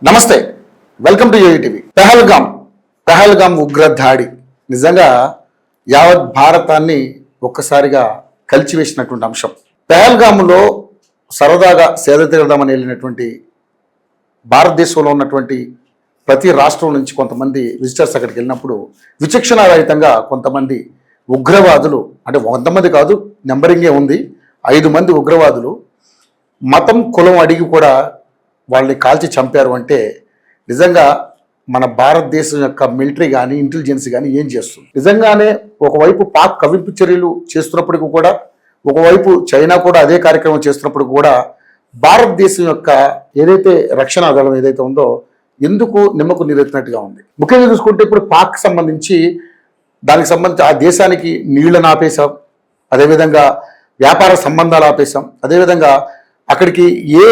నమస్తే, welcome to UTV. Pahalgam ఉగ్ర దాడి నిజంగా యావత్ భారతాన్ని ఒక్కసారిగా కలిచివేసినటువంటి అంశం. పెహల్గాంలో సరదాగా సేద తీరదామని వెళ్ళినటువంటి భారతదేశంలో ఉన్నటువంటి ప్రతి రాష్ట్రం నుంచి కొంతమంది విజిటర్స్ అక్కడికి వెళ్ళినప్పుడు విచక్షణారహితంగా కొంతమంది ఉగ్రవాదులు, అంటే 100 మంది కాదు, నెంబరింగే ఉంది, 5 మంది ఉగ్రవాదులు మతం కులం అడిగి కూడా వాళ్ళని కాల్చి చంపారు. అంటే నిజంగా మన భారతదేశం యొక్క మిలిటరీ కానీ ఇంటెలిజెన్స్ కానీ ఏం చేస్తుంది? నిజంగానే ఒకవైపు పాక్ కవింపు చర్యలు చేస్తున్నప్పటికీ కూడా, ఒకవైపు చైనా కూడా అదే కార్యక్రమం చేస్తున్నప్పుడు కూడా భారతదేశం యొక్క ఏదైతే రక్షణ దళం ఏదైతే ఉందో ఎందుకు నిమ్మకు నీరెత్తినట్టుగా ఉంది. ముఖ్యంగా చూసుకుంటే ఇప్పుడు పాక్ సంబంధించి దానికి సంబంధించి ఆ దేశానికి నీళ్లను ఆపేశాం, అదేవిధంగా వ్యాపార సంబంధాలు ఆపేశాం, అదేవిధంగా అక్కడికి ఏ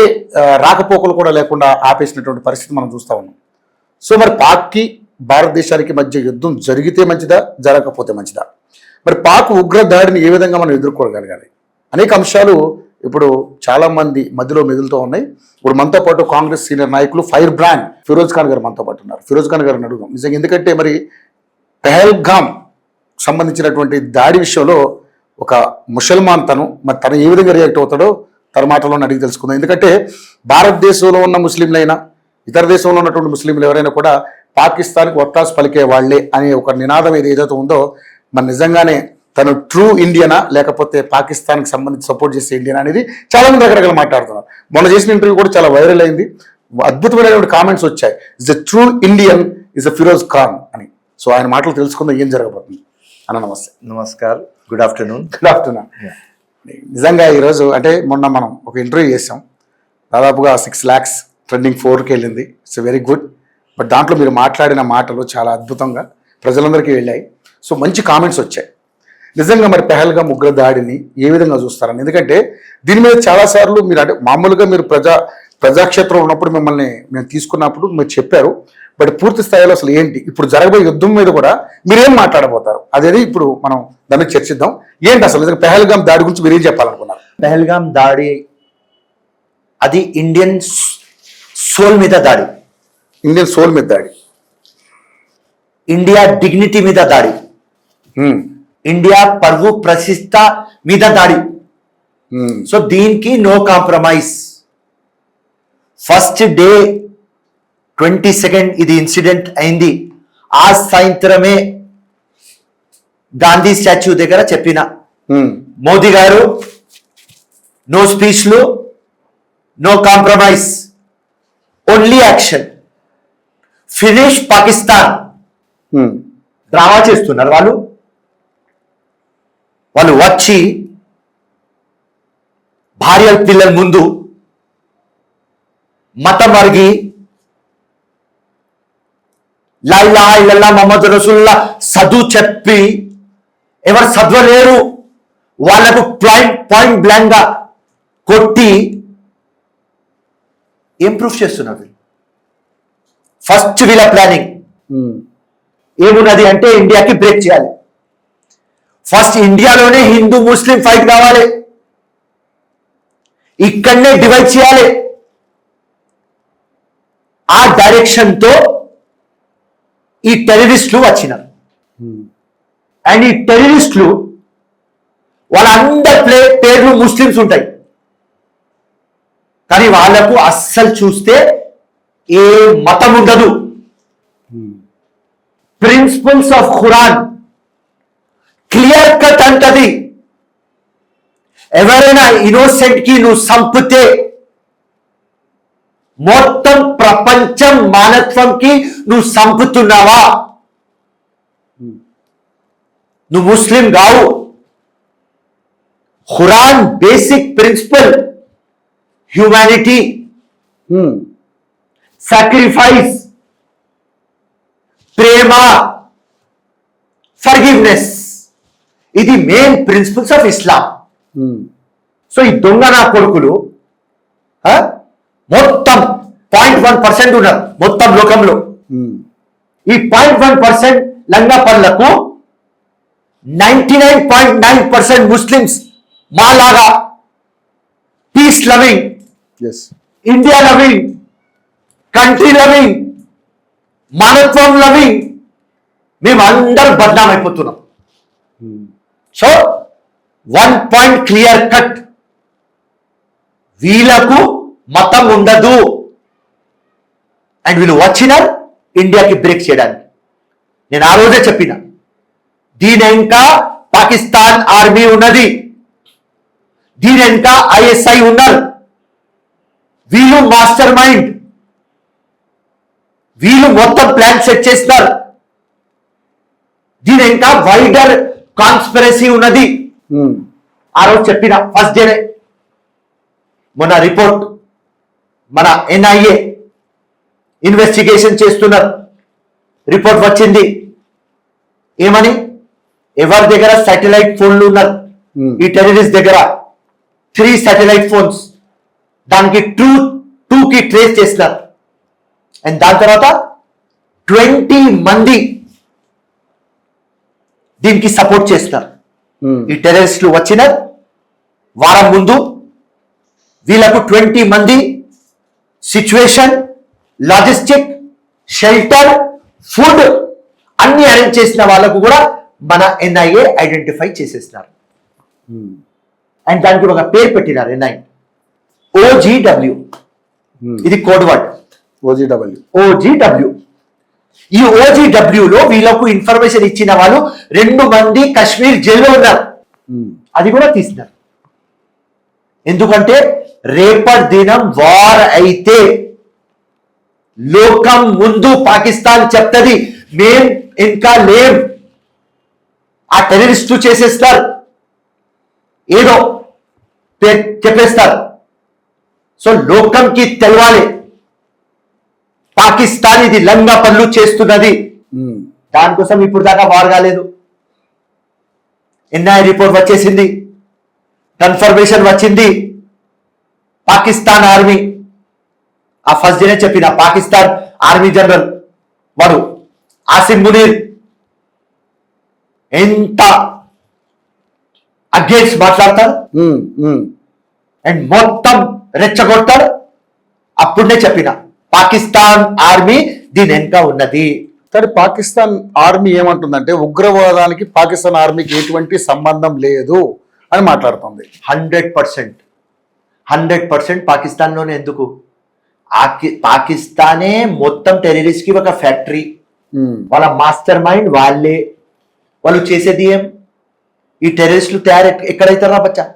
రాకపోకలు కూడా లేకుండా ఆపేసినటువంటి పరిస్థితి మనం చూస్తూ ఉన్నాం. సో మరి పాక్కి భారతదేశానికి మధ్య యుద్ధం జరిగితే మంచిదా, జరగకపోతే మంచిదా? మరి పాక్ ఉగ్ర దాడిని ఏ విధంగా మనం ఎదుర్కోగలగాలి? అనేక అంశాలు ఇప్పుడు చాలామంది మధ్యలో మెదులుతూ ఉన్నాయి. ఇప్పుడు మనతో పాటు కాంగ్రెస్ సీనియర్ నాయకులు ఫైర్ బ్రాండ్ ఫిరోజ్ ఖాన్ గారు మనతో పాటు ఉన్నారు. ఫిరోజ్ ఖాన్ గారిని అడుగుదాం నిజంగా, ఎందుకంటే మరి పెహల్గాం సంబంధించినటువంటి దాడి విషయంలో ఒక ముసల్మాన్ మరి తను ఏ విధంగా రియాక్ట్ అవుతాడో తన మాటలో అడిగి తెలుసుకుందాం. ఎందుకంటే భారతదేశంలో ఉన్న ముస్లింలైనా ఇతర దేశంలో ఉన్నటువంటి ముస్లింలు ఎవరైనా కూడా పాకిస్తాన్కి ఒత్తాసు పలికే వాళ్లే అనే ఒక నినాదం ఏదైతే ఉందో, మరి నిజంగానే తను ట్రూ ఇండియనా లేకపోతే పాకిస్తాన్కి సంబంధించి సపోర్ట్ చేసే ఇండియనా అనేది చాలా మంది రకరకాల మాట్లాడుతున్నారు. మొన్న చేసిన ఇంటర్వ్యూ కూడా చాలా వైరల్ అయింది, అద్భుతమైనటువంటి కామెంట్స్ వచ్చాయి. Is a true Indian is a Firoz Khan అని. సో ఆయన మాటలు తెలుసుకుందాం ఏం జరగబోతుంది అన్న. నమస్తే. నమస్కారం, గుడ్ ఆఫ్టర్నూన్. నిజంగా ఈరోజు అంటే మొన్న మనం ఒక ఇంటర్వ్యూ చేసాం, దాదాపుగా 6 lakhs ట్రెండింగ్ 4కి వెళ్ళింది. It's very good. బట్ దాంట్లో మీరు మాట్లాడిన మాటలు చాలా అద్భుతంగా ప్రజలందరికీ వెళ్ళాయి. సో మంచి కామెంట్స్ వచ్చాయి. నిజంగా మరి పెహల్గాం ఉగ్ర దాడిని ఏ విధంగా చూస్తారని, ఎందుకంటే దీని మీద చాలాసార్లు మీరు అంటే మామూలుగా మీరు ప్రజాక్షేత్రంలో ఉన్నప్పుడు మిమ్మల్ని మేము తీసుకున్నప్పుడు మీరు చెప్పారు. బట్ పూర్తి స్థాయిలో అసలు ఏంటి ఇప్పుడు జరగబోయే యుద్ధం మీద కూడా మీరేం మాట్లాడబోతారు అనేది ఇప్పుడు మనం దాన్ని చర్చిద్దాం. ఏంటి అసలు పెహల్గాం దాడి గురించి మీరు ఏం చెప్పాలనుకున్నారు? పెహల్గాం దాడి అది ఇండియన్ సోల్ మీద దాడి, ఇండియన్ సోల్ మీద దాడి, ఇండియా డిగ్నిటీ మీద దాడి, ఇండియా పరువు ప్రతిష్ట మీద దాడి. సో దీనికి no compromise. First day 22nd ఇది ఇన్సిడెంట్ అయింది. ఆ సాయంత్రమే గాంధీ స్టాచ్యూ దగ్గర చెప్పిన మోదీ గారు నో స్పీచ్లు, no compromise, only action, finish Pakistan. Drama చేస్తున్నారు వాళ్ళు వచ్చి భార్య పిల్లల ముందు మతం అరిగి లా ఇలాహా ఇల్లల్లాహ్ ముహమ్మద్ రసూలుల్లాహ్ చదువు చెప్పి ఎవరు చదవలేరు వాళ్లకు పాయింట్ బ్లాంక్ గా కొట్టి ఏం ప్రూఫ్ చేస్తున్నారు? ఫస్ట్ వీళ్ళ ప్లానింగ్ ఏమున్నది అంటే ఇండియాకి బ్రేక్ చేయాలి. ఫస్ట్ ఇండియాలోనే హిందూ ముస్లిం ఫైట్ కావాలి, ఇక్కడనే డివైడ్ చేయాలి. ఆ డైరెక్షన్ తో ఈ టెర్రరిస్టులు వచ్చినారు. అండ్ ఈ టెర్రరిస్టులు వాళ్ళందరి పేర్లు ముస్లిమ్స్ ఉంటాయి, కానీ వాళ్లకు అస్సలు చూస్తే ఏ మతం ఉండదు. Principles of Quran clear cut అంటది, ఎవరైనా ఇన్నోసెంట్ కి నువ్వు సంపితే మొత్తం ప్రపంచం మానవత్వంకి నువ్వు సంపుతున్నావా, నువ్వు ముస్లిం కావు. Quran basic principle humanity, sacrifice, ప్రేమ, ఫర్గివ్నెస్, ఇది main principles of Islam. So ఈ దొంగ నా కొడుకులు మొత్తం 0.1% ఉన్నారు మొత్తం లోకంలో. ఈ 0.1% లంగా పనులకు 99.9% ముస్లిమ్స్ మాలాగా peace loving, India loving, country loving, మానవత్వం లవింగ్, మేము అందరం బద్నాం అయిపోతున్నాం. సో 1 పాయింట్ క్లియర్ కట్, వీళ్ళకు మతం ఉండదు అండ్ వీళ్ళు వచ్చినారు ఇండియాకి బ్రేక్ చేయడానికి. నేను ఆ రోజే చెప్పిన, దీని ఇంకా పాకిస్తాన్ ఆర్మీ ఉన్నది, దీని ఇంకా ఐఎస్ఐ ఉన్నారు, వీళ్ళు మాస్టర్ మైండ్, వీళ్ళు మొత్తం ప్లాన్ సెట్ చేస్తారు, దీని ఇంకా వైడర్ కాన్స్పిరసీ ఉన్నది. ఆ రోజు చెప్పిన ఫస్ట్ డేనే. మొన్న రిపోర్ట్ మన ఎన్ఐఏ ఇన్వెస్టిగేషన్ చేస్తున్నారు, రిపోర్ట్ వచ్చింది ఏమని, ఎవరి దగ్గర సాటిలైట్ ఫోన్లు ఉన్నారు ఈ టెర్రరిస్ట్ దగ్గర 3 సాటిలైట్ ఫోన్స్, దానికి 2కి ట్రేస్ చేస్తున్నారు. అండ్ దాని తర్వాత 20 మంది దీనికి సపోర్ట్ చేస్తారు. ఈ టెర్రరిస్టులు వచ్చిన వారం ముందు వీళ్ళకు 20 మంది సిచ్యువేషన్, లాజిస్టిక్, షెల్టర్, ఫుడ్ అన్ని అరేంజ్ చేసిన వాళ్ళకు కూడా మన ఎన్ఐఏ ఐడెంటిఫై చేసేస్తున్నారు. అండ్ దానికి ఒక పేరు పెట్టినారు ఎన్ఐ, OGW. ఇది కోడ్ వర్డ్, OGW. ఈ OGW లో వీళ్ళకు ఇన్ఫర్మేషన్ ఇచ్చిన వాళ్ళు 2 మంది కశ్మీర్ జైల్లో ఉన్నారు, అది కూడా తీసినారు. ఎందుకంటే రేపటి దినం వార్ అయితే లోకం ముందు పాకిస్తాన్ చెప్తుంది మేం ఇంకా లేం, ఆ టెర్రరిస్టు చేసేస్తారు, ఏదో చెప్పేస్తారు. సో లోకంకి తెలవాలి పాకిస్తాన్ ఇది లంగా పనులు చేస్తున్నది. దానికోసం ఇప్పుడు దాకా వార్ కాలేదు. ఎన్ఐ రిపోర్ట్ వచ్చేసింది, కన్ఫర్మేషన్ వచ్చింది. పాకిస్తాన్ ఆర్మీ, ఆ ఫస్ట్ డేనే చెప్పిన, పాకిస్తాన్ ఆర్మీ జనరల్ వాడు ఆసిమ్ మునీర్ ఎంత అగేన్స్ట్ మాట్లాడతారు అండ్ మొత్తం రెచ్చగొడతారు. అప్పుడే చెప్పిన పాకిస్తాన్ ఆర్మీ దీని వెనుక ఉన్నది. కానీ పాకిస్తాన్ ఆర్మీ ఏమంటుందంటే ఉగ్రవాదానికి పాకిస్తాన్ ఆర్మీకి ఎటువంటి సంబంధం లేదు అని మాట్లాడుతుంది. 100% పాకిస్తాన్లోనే. ఎందుకు? పాకిస్తానే మొత్తం టెర్రరిస్ట్ కి ఒక ఫ్యాక్టరీ, వాళ్ళ మాస్టర్ మైండ్ వాళ్ళే. వాళ్ళు చేసేది ఏం? ఈ టెర్రరిస్టులు ఎక్కడైతారా బచ్చా?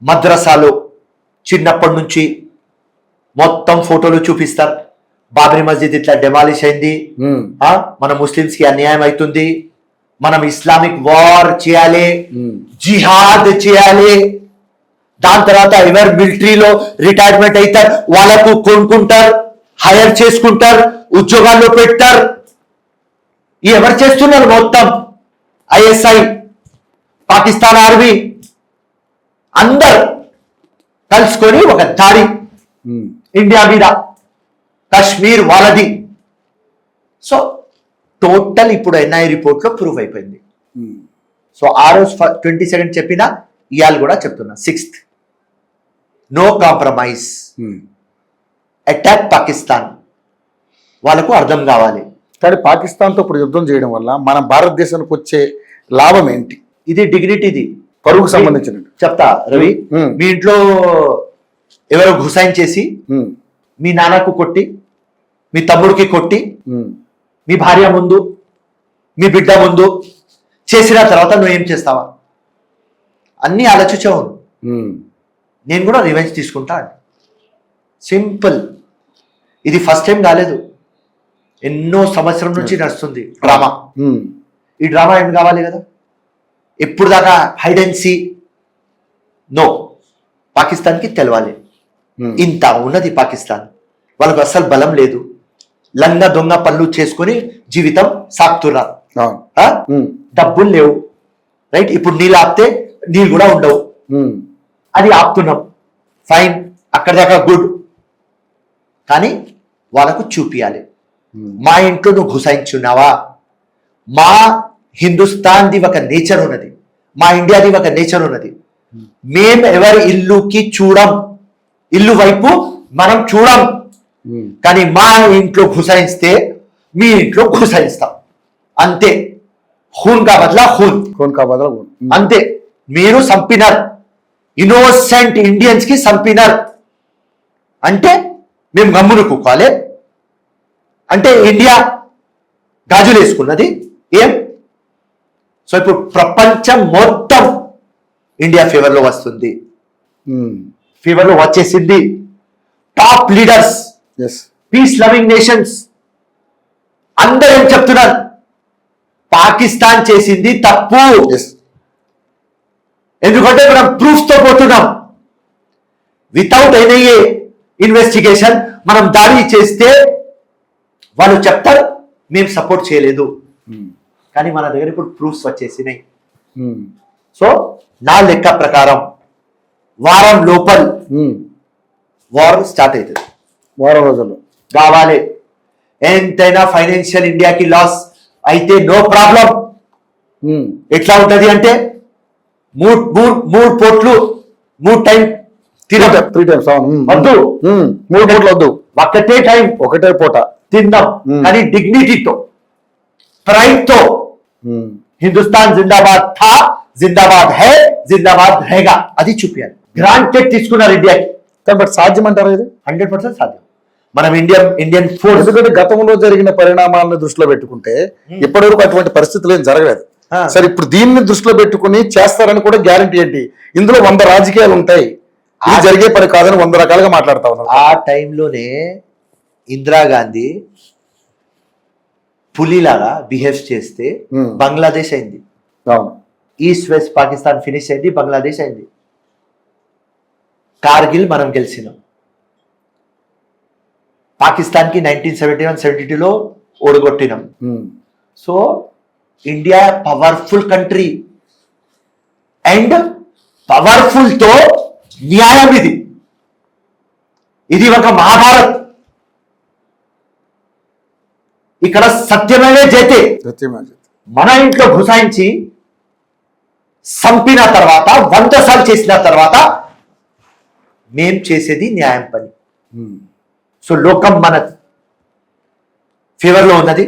మద్రసాలో చిన్నప్పటి నుంచి మొత్తం ఫోటోలు చూపిస్తారు, బాబరీ మస్జిద్ ఇట్లా డెమాలిష్ అయింది, మన ముస్లిమ్స్ కి అన్యాయం అవుతుంది, మనం ఇస్లామిక్ వార్ చేయాలి, జిహాద్ చేయాలి. దాని తర్వాత ఎవరు మిలిటరీలో రిటైర్మెంట్ అవుతారు వాళ్ళకు కొనుక్కుంటారు, హైర్ చేసుకుంటారు, ఉద్యోగాల్లో పెడతారు. ఎవరు చేస్తున్నారు? మొత్తం ఐఎస్ఐ, పాకిస్తాన్ ఆర్మీ అందరు కలుసుకొని ఒక దాడి ఇండియా మీద, కశ్మీర్ వాళ్ళది. సో టోటల్ ఇప్పుడు ఎన్ఐ రిపోర్ట్ లో ప్రూవ్ అయిపోయింది. సో ఆ రోజు 22 చెప్పిన, ఇవాళ కూడా చెప్తున్నా 6th, no compromise, attack Pakistan. వాళ్ళకు అర్థం కావాలి. కానీ పాకిస్తాన్తో ఇప్పుడు యుద్ధం చేయడం వల్ల మన భారతదేశానికి వచ్చే లాభం ఏంటి? ఇది డిగ్నిటీది, పరువుకు సంబంధించిన చెప్తా రవి. మీ ఇంట్లో ఎవరో గుసాయిన్ చేసి మీ నాన్నకు కొట్టి, మీ తమ్ముడికి కొట్టి, మీ భార్య ముందు, మీ బిడ్డ ముందు చేసిన తర్వాత నువ్వు ఏం చేస్తావా? అన్నీ ఆలోచించావు. నేను కూడా రివెంజ్ తీసుకుంటా. సింపుల్. ఇది ఫస్ట్ టైం కాలేదు, ఎన్నో సంవత్సరం నుంచి నడుస్తుంది డ్రామా. ఈ డ్రామా ఏం కావాలి కదా? ఎప్పుడు దాకా హైడ్ అండ్ సీ? నో, పాకిస్తాన్కి తెలవాలి ఇంత ఉన్నది పాకిస్తాన్. వాళ్ళకు అస్సలు బలం లేదు, లంగ దొంగ పనులు చేసుకొని జీవితం సాగుతున్నారు. డబ్బులు లేవు, రైట్? ఇప్పుడు నీళ్ళు ఆపితే నీళ్ళు కూడా ఉండవు, అది ఆపుతున్నాం, ఫైన్, అక్కడ దాకా గుడ్. కానీ వాళ్ళకు చూపియాలి, మా ఇంట్లో నువ్వు గుసాయించున్నావా? మా హిందుస్థాన్ది ఒక నేచర్ ఉన్నది, మా ఇండియాది ఒక నేచర్ ఉన్నది. మేము ఎవరి ఇల్లుకి చూడం, ఇల్లు వైపు మనం చూడం. కానీ మా ఇంట్లో ఘుసాయిస్తే మీ ఇంట్లో ఘుసాయిస్తాం అంతే. ఖూన్ కా బదలా ఖూన్, కోన్ కా బదలా కోన్. అంతే. మీరు సంపినారు, ఇన్నోసెంట్ ఇండియన్స్ కి సంపినారు అంటే మేము గమ్మును కూకోవాలి. అంటే ఇండియా గాజులు వేసుకున్నది ఏం? సో ఇప్పుడు ప్రపంచం మొత్తం ఇండియా ఫేవర్ లో వస్తుంది, ఫేవర్ లో వచ్చేసింది. Top leaders, yes, peace loving nations అందరూ ఏం చెప్తున్నారు? పాకిస్తాన్ చేసింది తప్పు. ఎస్, ఎందుకంటే మనం ప్రూఫ్ తో పోతున్నాం. వితౌట్ ఎన్ఐఏ ఇన్వెస్టిగేషన్ మనం దాడి చేస్తే వాళ్ళు చెప్తారు మేము సపోర్ట్ చేయలేదు. కానీ మన దగ్గర ఇప్పుడు ప్రూఫ్స్ వచ్చేసినాయి. సో నా లెక్క ప్రకారం వారం లోపల వార్ స్టార్ట్ అవుతుంది. వారం రోజుల్లో కావాలి. ఎంతైనా ఫైనాన్షియల్ ఇండియాకి లాస్ అయితే నో ప్రాబ్లం. ఎట్లా ఉంటది అంటే మూడు పోట్లు 3 టైం తినడం. 3 టైమ్స్ వద్దు, 3 పూటలు వద్దు, ఒకటే టైం ఒకటే పూట తిందాం. కానీ డిగ్నిటీతో, ప్రైడ్ తో. హిందుస్థాన్ జిందాబాద్ థా, జిందాబాద్ హై, జిందాబాద్ रहेगा అది చూపించాలి. గ్రాంటెడ్ తీసుకున్నారు ఇండియాకి. బట్ సాధ్యం అంటారా ఇది? 100% సాధ్యం. మనం ఇండియన్ ఫోర్స్, ఎందుకంటే గతంలో జరిగిన పరిణామాలను దృష్టిలో పెట్టుకుంటే ఇప్పటివరకు అటువంటి పరిస్థితులు ఏం జరగలేదు. సరే, ఇప్పుడు దీన్ని దృష్టిలో పెట్టుకుని చేస్తారని కూడా గ్యారంటీ ఏంటి? ఇందులో 100 రాజకీయాలు ఉంటాయి, ఇది జరిగే పని కాదని 100 రకాలుగా మాట్లాడుతా ఉన్నారు. ఆ టైంలోనే ఇందిరాగాంధీ పులిలాగా బిహేవ్ చేస్తే బంగ్లాదేశ్ అయింది. అవును, ఈస్ట్ వెస్ట్ పాకిస్తాన్ ఫినిష్ అయింది, బంగ్లాదేశ్ అయింది. కార్గిల్ మనం గెలిచినాం. పాకిస్తాన్ కి 1971-72లో ఓడగొట్టినాం. So India powerful country and powerful తో న్యాయం. ఇది ఒక మహాభారత్. ఇక్కడ సత్యమేవే జయతే. మన ఇంట్లో ఘుసాయించి సంపిన తర్వాత 100 సార్లు చేసిన తర్వాత మేం చేసేది న్యాయం పని. సో లోకం మన ఫేవర్ లో ఉన్నది,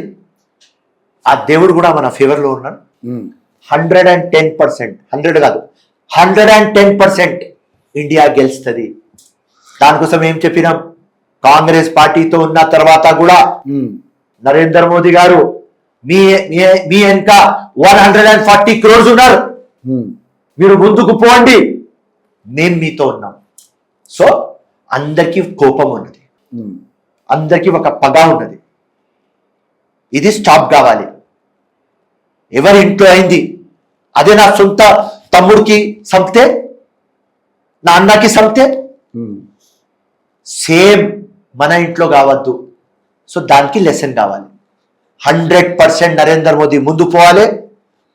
ఆ దేవుడు కూడా మన ఫేవర్ లో ఉన్నాడు. 110%, 100 కాదు 110% ఇండియా గెలుస్తుంది. దానికోసం ఏం చెప్పినాం? కాంగ్రెస్ పార్టీతో ఉన్న తర్వాత కూడా నరేంద్ర మోదీ గారు మీ వెనుక 140 crores ఉన్నారు, మీరు ముందుకు పోండి, మేము మీతో ఉన్నాం. సో అందరికీ కోపం ఉన్నది, అందరికీ ఒక పగ ఉన్నది. ఇది స్టాప్ కావాలి. ఎవరి ఇంట్లో అయింది అదే నా సొంత తమ్ముడికి సంపితే, నా అన్నకి సంపితే సేమ్ మన ఇంట్లో కావద్దు. సో దానికి లెసన్ కావాలి. 100% నరేంద్ర మోదీ ముందు పోవాలి.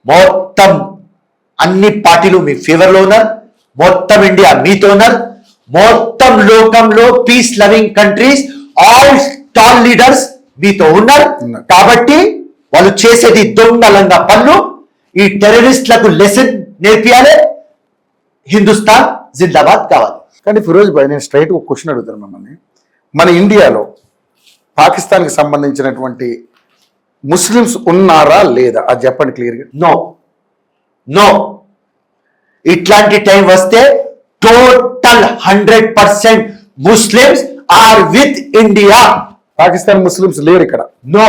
మొత్తం అన్ని పార్టీలు మీ ఫేవర్లో ఉన్నారు, మొత్తం ఇండియా మీతో ఉన్నారు, మొత్తం లోకంలో peace loving countries all tall leaders మీతో ఉన్నారు. కాబట్టి వాళ్ళు చేసేది దొంగలంగా పనులు. ఈ టెర్రరిస్టులకు లెసన్ నేర్పియాలి. హిందుస్థాన్ జిందాబాద్ కావాలి. కానీ ఫిరోజ్ భాయ్, నేను స్ట్రైట్ ఒక క్వశ్చన్ అడుగుతాను మిమ్మల్ని. మన ఇండియాలో పాకిస్తాన్కి సంబంధించినటువంటి ముస్లిమ్స్ ఉన్నారా లేదా అది చెప్పండి క్లియర్గా. No no. ఇట్లాంటి టైం వస్తే total 100% Muslims are with India. Pakistan Muslims లేరు ఇక్కడ. నో,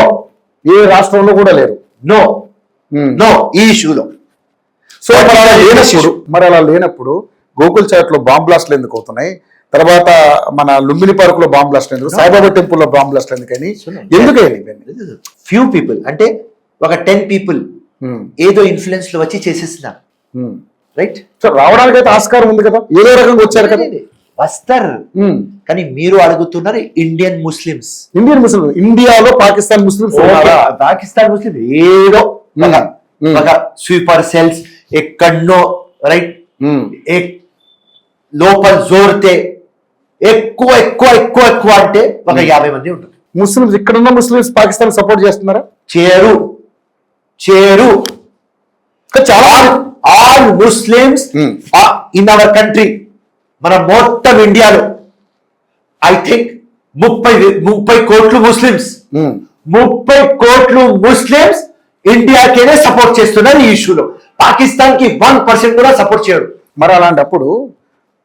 ఏ రాష్ట్రంలో కూడా లేరు. నో నో, ఈ ఇష్యూలో. సో మరి అలా లేనప్పుడు గోకుల్ చాట్ లో బాంబ్ బ్లాస్ట్లు ఎందుకు అవుతున్నాయి? తర్వాత మన లుంబిని పార్క్ లో బాంబ్ బ్లాస్ట్ ఎందుకు? సాయిబాబా టెంపుల్ లో బాంబ్ బ్లాస్ట్ ఎందుకని? ఫ్యూ పీపుల్ అంటే ఒక 10 people ఏదో ఇన్ఫ్లుయెన్స్ లో వచ్చి చేసేస్తున్నారు. రైట్. సో రావడానికి అయితే ఆస్కారం ఉంది కదా, ఏదో రకంగా వచ్చారు కదా. వస్తారు. కానీ మీరు అడుగుతున్నారు ఇండియన్ ముస్లిమ్స్. ఇండియాలో పాకిస్తాన్ ముస్లిమ్స్, పాకిస్తాన్ ముస్లిం ఏదో ఒక స్వీపర్ సెల్స్ ఎక్కడో, రైట్, లోపల జోరితే ఎక్కువ ఎక్కువ ఎక్కువ ఎక్కువ అంటే ఒక 50 మంది ఉంటుంది. ముస్లిమ్స్ ఇక్కడున్న ముస్లిమ్స్ పాకిస్తాన్ సపోర్ట్ చేస్తున్నారా? చేరు చేరు చాలా. All Muslims in our country, మన మొత్తం ఇండియాలో ఐ థింక్ 30 కోట్లు ముస్లిమ్స్, ఉమ్, 30 కోట్లు ముస్లిమ్స్ ఇండియాకేనే సపోర్ట్ చేస్తున్నారు ఈ ఇష్యూలో. పాకిస్తాన్ కి 1% కూడా సపోర్ట్ చేయరు. మరి అలాంటప్పుడు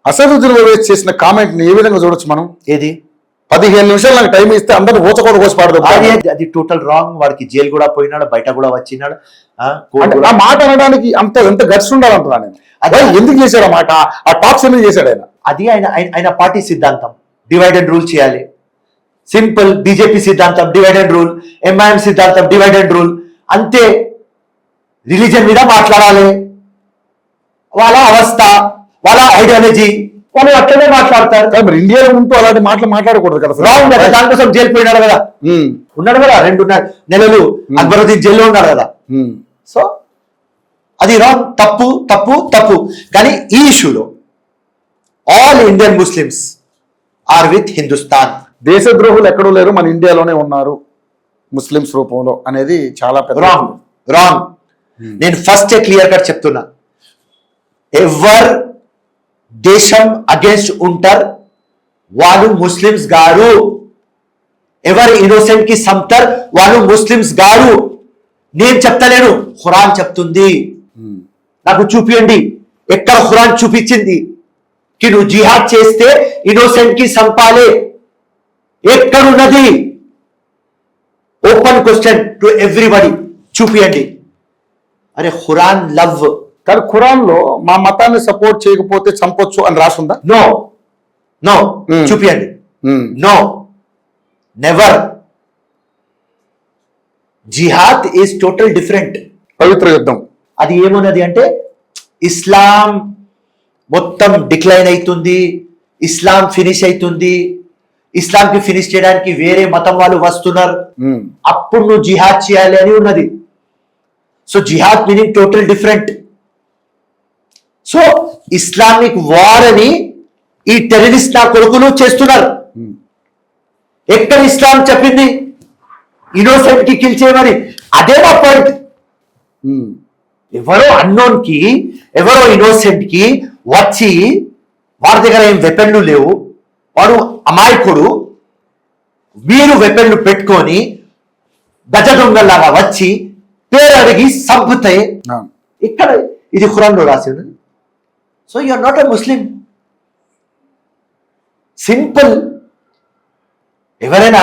అసదుద్దీన్ ఓవైసీ చేసిన కామెంట్ ని ఏ విధంగా చూడొచ్చు మనం? ఏది 15 నిమిషాలు నాకు టైం ఇస్తే అందరూ ఊచకోత కోసి పాడదు. అది టోటల్ రాంగ్. వాడికి జైలు కూడా పోయినాడు, బయట కూడా వచ్చినాడు. అంటే ఆ మాట అనడానికి ఎంత గట్స్ ఉండాలంటున్నా నేను. అదే ఎందుకు చేశాడు ఆ మాట? ఆ టాక్స్ ఎందుకు చేశాడు ఆయన? అది ఆయన పార్టీ సిద్ధాంతం. డివైడ్ అండ్ రూల్ చేయాలి. సింపుల్. బీజేపీ సిద్ధాంతం డివైడ్ అండ్ రూల్, ఎంఐఎం సిద్ధాంతం డివైడ్ అండ్ రూల్. అంతే. రిలీజన్ మీద మాట్లాడాలి. వాళ్ళ అవస్థ, వాళ్ళ ఐడియాలజీ, వాళ్ళు అట్లనే మాట్లాడతారు. మరి ఇండియాలో ఉంటూ అలాంటి మాటలు మాట్లాడకూడదు కదా. రాంగ్ కదా. దానికోసం జైలు పోయినాడు కదా, ఉన్నాడు కదా 2 నెలలు అక్బరుద్దీన్ జైల్లో ఉన్నాడు కదా. సో అది రాంగ్. తప్పు తప్పు తప్పు. కానీ ఈ ఇష్యూలో all Indian Muslims are with Hindustan. దేశద్రోహులు ఎక్కడూ లేరు, మన ఇండియాలోనే ఉన్నారు ముస్లిమ్స్ రూపంలో అనేది చాలా పెద్ద రాంగ్. రాంగ్. నేను ఫస్ట్ క్లియర్ కట్ చెప్తున్నా. ఎవరు దేశం అగేన్స్ట్ ఉంటారు వాళ్ళు ముస్లిమ్స్ గారు. ఎవరు ఇన్నోసెంట్ కి సంప్తారు వాళ్ళు ముస్లిమ్స్ గారు. నేను చెప్తలేను, ఖురాన్ చెప్తుంది. నాకు చూపియండి ఎక్కడ ఖురాన్ చూపించింది కి నువ్వు జిహాద్ చేస్తే ఇన్నోసెంట్ కి సంపాలే. ఎక్కడున్నది? Open question to everybody. చూపియండి. అరే ఖురాన్ లవ్. కానీ ఖురాన్ లో మా మతాన్ని సపోర్ట్ చేయకపోతే చంపొచ్చు అని రాసుందా? No no. చూపియండి. No, never. జిహాద్ ఈజ్ టోటల్ డిఫరెంట్. పవిత్ర యుద్ధం. అది ఏమున్నది అంటే ఇస్లాం మొత్తం డిక్లైన్ అవుతుంది, ఇస్లాం ఫినిష్ అవుతుంది, ఇస్లాంకి ఫినిష్ చేయడానికి వేరే మతం వాళ్ళు వస్తున్నారు, అప్పుడు నువ్వు జిహాద్ చేయాలి అని ఉన్నది. సో జిహాద్ meaning total different. So Islamic war అని ఈ టెర్రరిస్ట్ నా కొడుకులు చేస్తున్నారు. ఎక్కడ ఇస్లాం చెప్పింది ఇన్నోసెంట్ కి కిల్ చేయమని? అదే నా పాయింట్. ఎవరో అన్నోన్ కి, ఎవరో ఇన్నోసెంట్ కి వచ్చి వాడి దగ్గర ఏం వెపన్లు లేవు, వాడు అమాయకుడు, మీరు వెపన్లు పెట్టుకొని గజ దొంగలాగా వచ్చి పేరు అడిగి సంపుతే ఇక్కడ ఇది ఖురాన్లో రాసింది. So you are not a Muslim. Simple. ఎవరైనా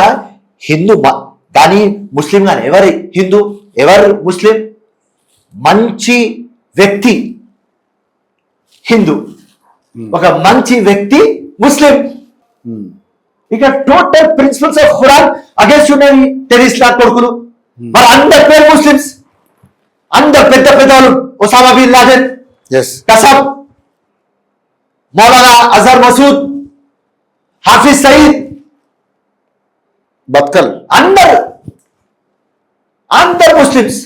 హిందూ కానీ ముస్లిం కానీ ఎవరు హిందూ, ఎవరు ముస్లిం? మంచి వ్యక్తి హిందూ, ఒక మంచి వ్యక్తి ముస్లిం. ఇక total principles of Quran against ఉన్నాయి టెర్రరిస్ట్ నా కొడుకులు. మరి అందరి పేరు ముస్లిమ్స్, అందరు పెద్ద పెద్ద వాళ్ళు. ఒసామా బిన్ లాడెన్, కసం, మౌలానా అజహర్ మసూద్, హాఫిజ్ సయీద్, బత్కల్, అందరు ముస్లిమ్స్.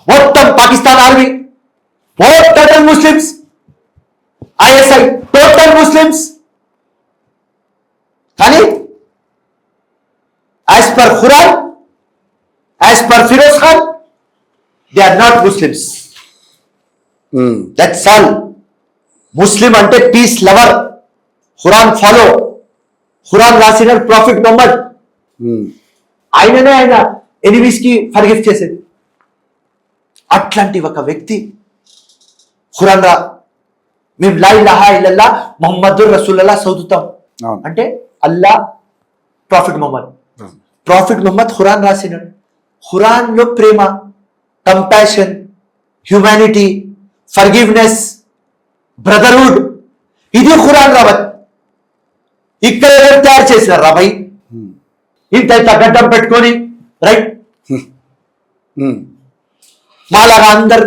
మొత్తం Pakistan army total Muslims, ISI total Muslims. కానీ as per Quran, as per Feroz Khan, they are not Muslims. That's all. Muslim అంటే peace lover, Quran follow. Quran రాసిన ప్రాఫిట్ మొహమ్మద్, ఆయననే ఆయన ఎనిమీస్ కి ఫర్గివ్ చేసేది. అట్లాంటి ఒక వ్యక్తి ఖురాన్ మేము లా ఇలాహా ఇల్లల్లా ముహమ్మదుర్ రసూలుల్లాహ్ చదువుతాం అంటే అల్లా, ప్రాఫిట్ మొహమ్మద్ ఖురాన్ రాసినాడు. ఖురాన్ లో ప్రేమ, కంపాషన్, హ్యూమానిటీ, ఫర్గివ్నెస్, బ్రదర్హుడ్, ఇది ఖురాన్ రావత్. ఇక్కడ ఎవరు తయారు చేసినారు రాబాయి? ఇంత గడ్డం పెట్టుకొని రైట్ మాలాగా అందరు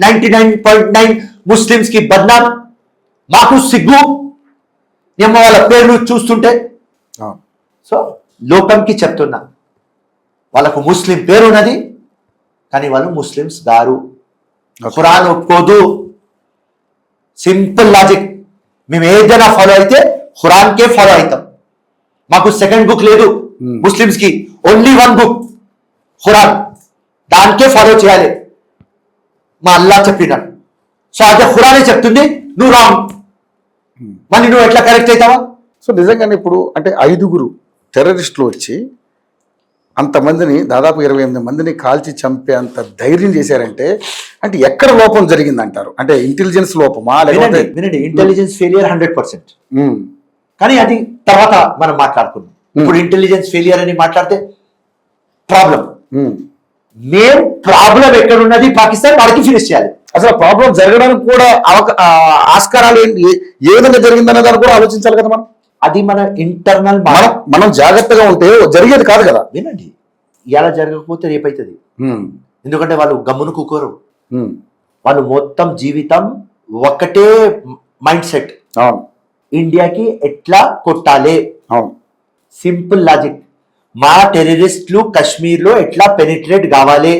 99.9 ముస్లిమ్స్ కి బద్నాం. మాకు సిగ్గు ఏమో వాళ్ళ పేర్లు చూస్తుంటే. సో లోకంకి చెప్తున్నా, వాళ్ళకు ముస్లిం పేరు ఉన్నది కానీ వాళ్ళు ముస్లిమ్స్ గారు. ఖురాన్ ఒప్పుకోదు. Simple logic. మేము ఏదైనా ఫాలో అయితే ఖురాన్కే ఫాలో అవుతాం. మాకు సెకండ్ బుక్ లేదు ముస్లిమ్స్ కి, ఓన్లీ 1 బుక్ ఖురాన్, దానికే ఫాలో చేయాలి. మా అల్లా చెప్పినాడు. సో అదే ఖురానే చెప్తుంది, నువ్వు రాంగ్, మళ్ళీ నువ్వు ఎట్లా కరెక్ట్ అవుతావా? సో నిజంగానే ఇప్పుడు అంటే 5 టెర్రరిస్టులు వచ్చి అంతమందిని దాదాపు 28 మందిని కాల్చి చంపే అంత ధైర్యం చేశారంటే అంటే ఎక్కడ లోపం జరిగిందంటారు? అంటే ఇంటెలిజెన్స్ లోపమా లేకపోతే వినండి ఇంటెలిజెన్స్ ఫెయిలియర్ 100%. ఉమ్, కానీ అది తర్వాత మనం మాట్లాడుకుందాం. ఇప్పుడు ఇంటెలిజెన్స్ ఫెయిలియర్ అని మాట్లాడితే ప్రాబ్లం ఉమ్. ప్రాబ్లం ఎక్కడున్నది పాకిస్తాన్ వాడికి ఫినిష్ చేయాలి. అసలు ప్రాబ్లం జరగడానికి కూడా ఆస్కారాలు ఏంటి, ఏ విధంగా జరిగిందనే దాన్ని కూడా ఆలోచించాలి కదా మనం. అది మన ఇంటర్నల్ మనం జాగ్రత్తగా ఉంటే జరిగేది కాదు కదా. వినండి ఇలా జరగకపోతే రేపైతుంది. ఎందుకంటే వాళ్ళు గమ్మును కూకోరు. వాళ్ళు మొత్తం జీవితం ఒక్కటే మైండ్ సెట్. అవును, ఇండియాకి ఎట్లా కొట్టాలి, అవును, సింపుల్ లాజిక్. మా టెర్రరిస్టులు కశ్మీర్లో ఎట్లా పెనిట్రేట్ కావాలి,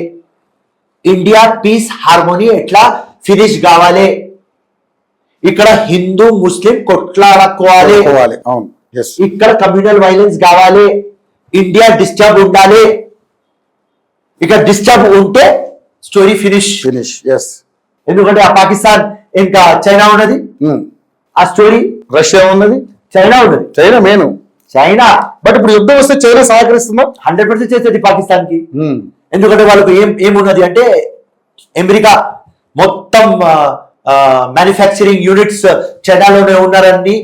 ఇండియా పీస్ హార్మోనీ ఎట్లా ఫినిష్ కావాలి, ఇక్కడ హిందూ ముస్లిం కొట్లాడుకోవాలి, అవును, ఎస్, ఇక్కడ కమ్యూనల్ వైలెన్స్ కావాలి, ఇండియా డిస్టర్బ్ ఉండాలి. ఇక్కడ డిస్టర్బ్ ఉంటే స్టోరీ ఫినిష్. ఎస్. ఎందుకంటే ఆ పాకిస్తాన్ ఇంకా చైనా ఉన్నది, ఆ స్టోరీ రష్యా ఉన్నది, చైనా ఉన్నది. China main. చైనా బట్ ఇప్పుడు యుద్ధం వస్తే చైనా సహకరిస్తుందా? 100% చేసేది పాకిస్తాన్ కి. ఎందుకంటే వాళ్ళకు ఏమున్నది అంటే అమెరికా మొత్తం మ్యానుఫ్యాక్చరింగ్ యూనిట్స్ చైనాలోనే ఉన్నారని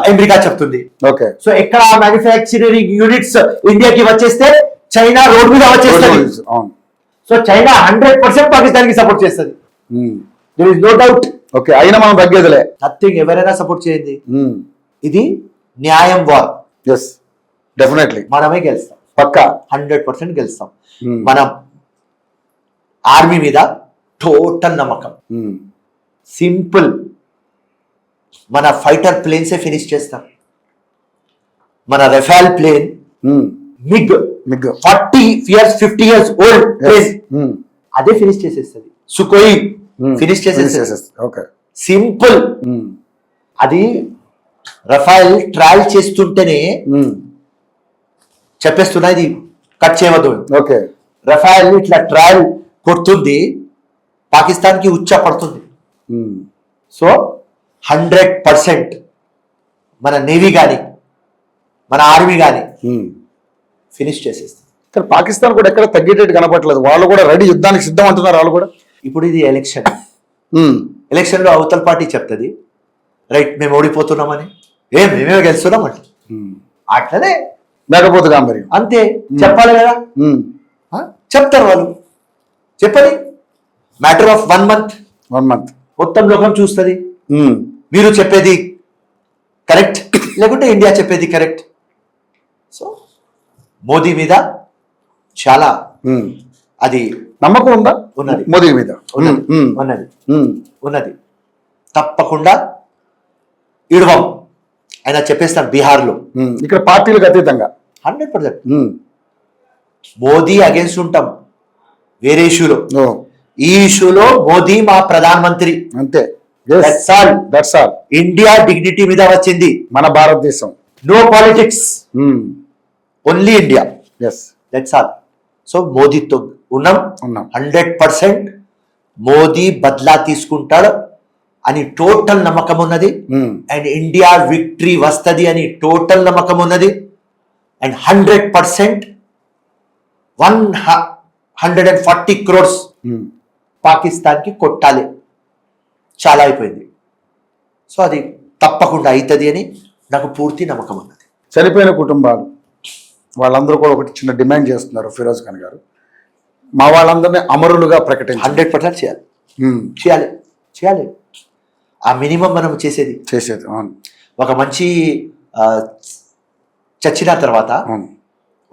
అమెరికా చెప్తుంది. ఓకే. సో ఎక్కడ మ్యానుఫ్యాక్చరింగ్ యూనిట్స్ ఇండియాకి వచ్చేస్తే చైనా రోడ్ మీద వచ్చేస్తుంది. సో చైనా 100% పాకిస్తాన్ కి సపోర్ట్ చేస్తుంది. There is no doubt. Okay, అయినా మనం తగ్గేదిలే. నథింగ్. ఎవరైనా సపోర్ట్ చేయండి. ఇది న్యాయం వార్. ఎస్, డెఫినెట్లీ మనమే గెలుస్తాం, పక్కా 100% గెలుస్తాం. మన ఆర్మీ మీద టోటల్ నమ్మకం. సింపుల్, మన ఫైటర్ ప్లేన్సే ఫినిష్ చేస్తాం. మన Rafale plane, MiG 40 years 50 years old plane, అదే ఫినిష్ చేసేస్తుంది. సుకోయి ఫినిష్ చేసేస్తుంది. Okay, simple. అది రఫాల్ ట్రయల్ చేస్తుంటేనే చెప్పేస్తున్నా, ఇది కట్ చేయవద్దు. ఓకే, రఫాల్ ఇట్లా ట్రయల్ కొడుతుంది, పాకిస్తాన్ కి ఉచ్చ పడుతుంది. సో 100% మన నేవీ కానీ మన ఆర్మీ కానీ ఫినిష్ చేసేస్తుంది. కానీ పాకిస్తాన్ కూడా ఎక్కడ తగ్గేటట్టు కనపట్లేదు. వాళ్ళు కూడా రెడీ, యుద్ధానికి సిద్ధం అంటున్నారు వాళ్ళు కూడా. ఇప్పుడు ఇది ఎలక్షన్. ఎలక్షన్ లో అవతల పార్టీ చెప్తుంది రైట్ మేము ఓడిపోతున్నామని, మేమే గెలుస్తున్నామంట. అట్లనే లేకపోతే గాంభీర్యం అంతే చెప్పాలి కదా. చెప్తారు వాళ్ళు, చెప్పని మ్యాటర్ ఆఫ్ 1 month మొత్తం లోకం చూస్తుంది. మీరు చెప్పేది కరెక్ట్ లేకుంటే ఇండియా చెప్పేది కరెక్ట్. సో మోదీ మీద చాలా అది నమ్మకం ఉందా? ఉన్నది. మోదీ మీద ఉన్నది. తప్పకుండా ఇడవం ఆయన చెప్పేస్తాను. బీహార్లో ఇక్కడ పార్టీలకు అతీతంగా 100% మోదీ అగేన్స్ట్ ఉంటాం వేరే ఇష్యూలో. ఈ ఇష్యూలో మోదీ మా ప్రధానమంత్రి అంతే. That's all. ఇండియా డిగ్నిటీ మీద వచ్చింది, మన Bharatadesam. No politics, only India. That's all. So మోదీతో ఉన్నాం 100%. మోదీ బద్లా తీసుకుంటాడు అని టోటల్ నమ్మకం ఉన్నది. అండ్ ఇండియా విక్టరీ వస్తుంది అని టోటల్ నమ్మకం ఉన్నది. అండ్ 100% 140 crores పాకిస్తాన్ కి కొట్టాలి. చాలా అయిపోయింది. సో అది తప్పకుండా అవుతుంది అని నాకు పూర్తి నమ్మకం ఉన్నది. చనిపోయిన కుటుంబాలు వాళ్ళందరూ కూడా ఒకటి చిన్న డిమాండ్ చేస్తున్నారు ఫిరోజ్ ఖాన్ గారు. మా వాళ్ళందరినీ అమరులుగా ప్రకటించి 100% చేయాలి. చేయాలి చేయాలి. ఆ మినిమం మనం చేసేది. అవును. ఒక మంచి చచ్చిన తర్వాత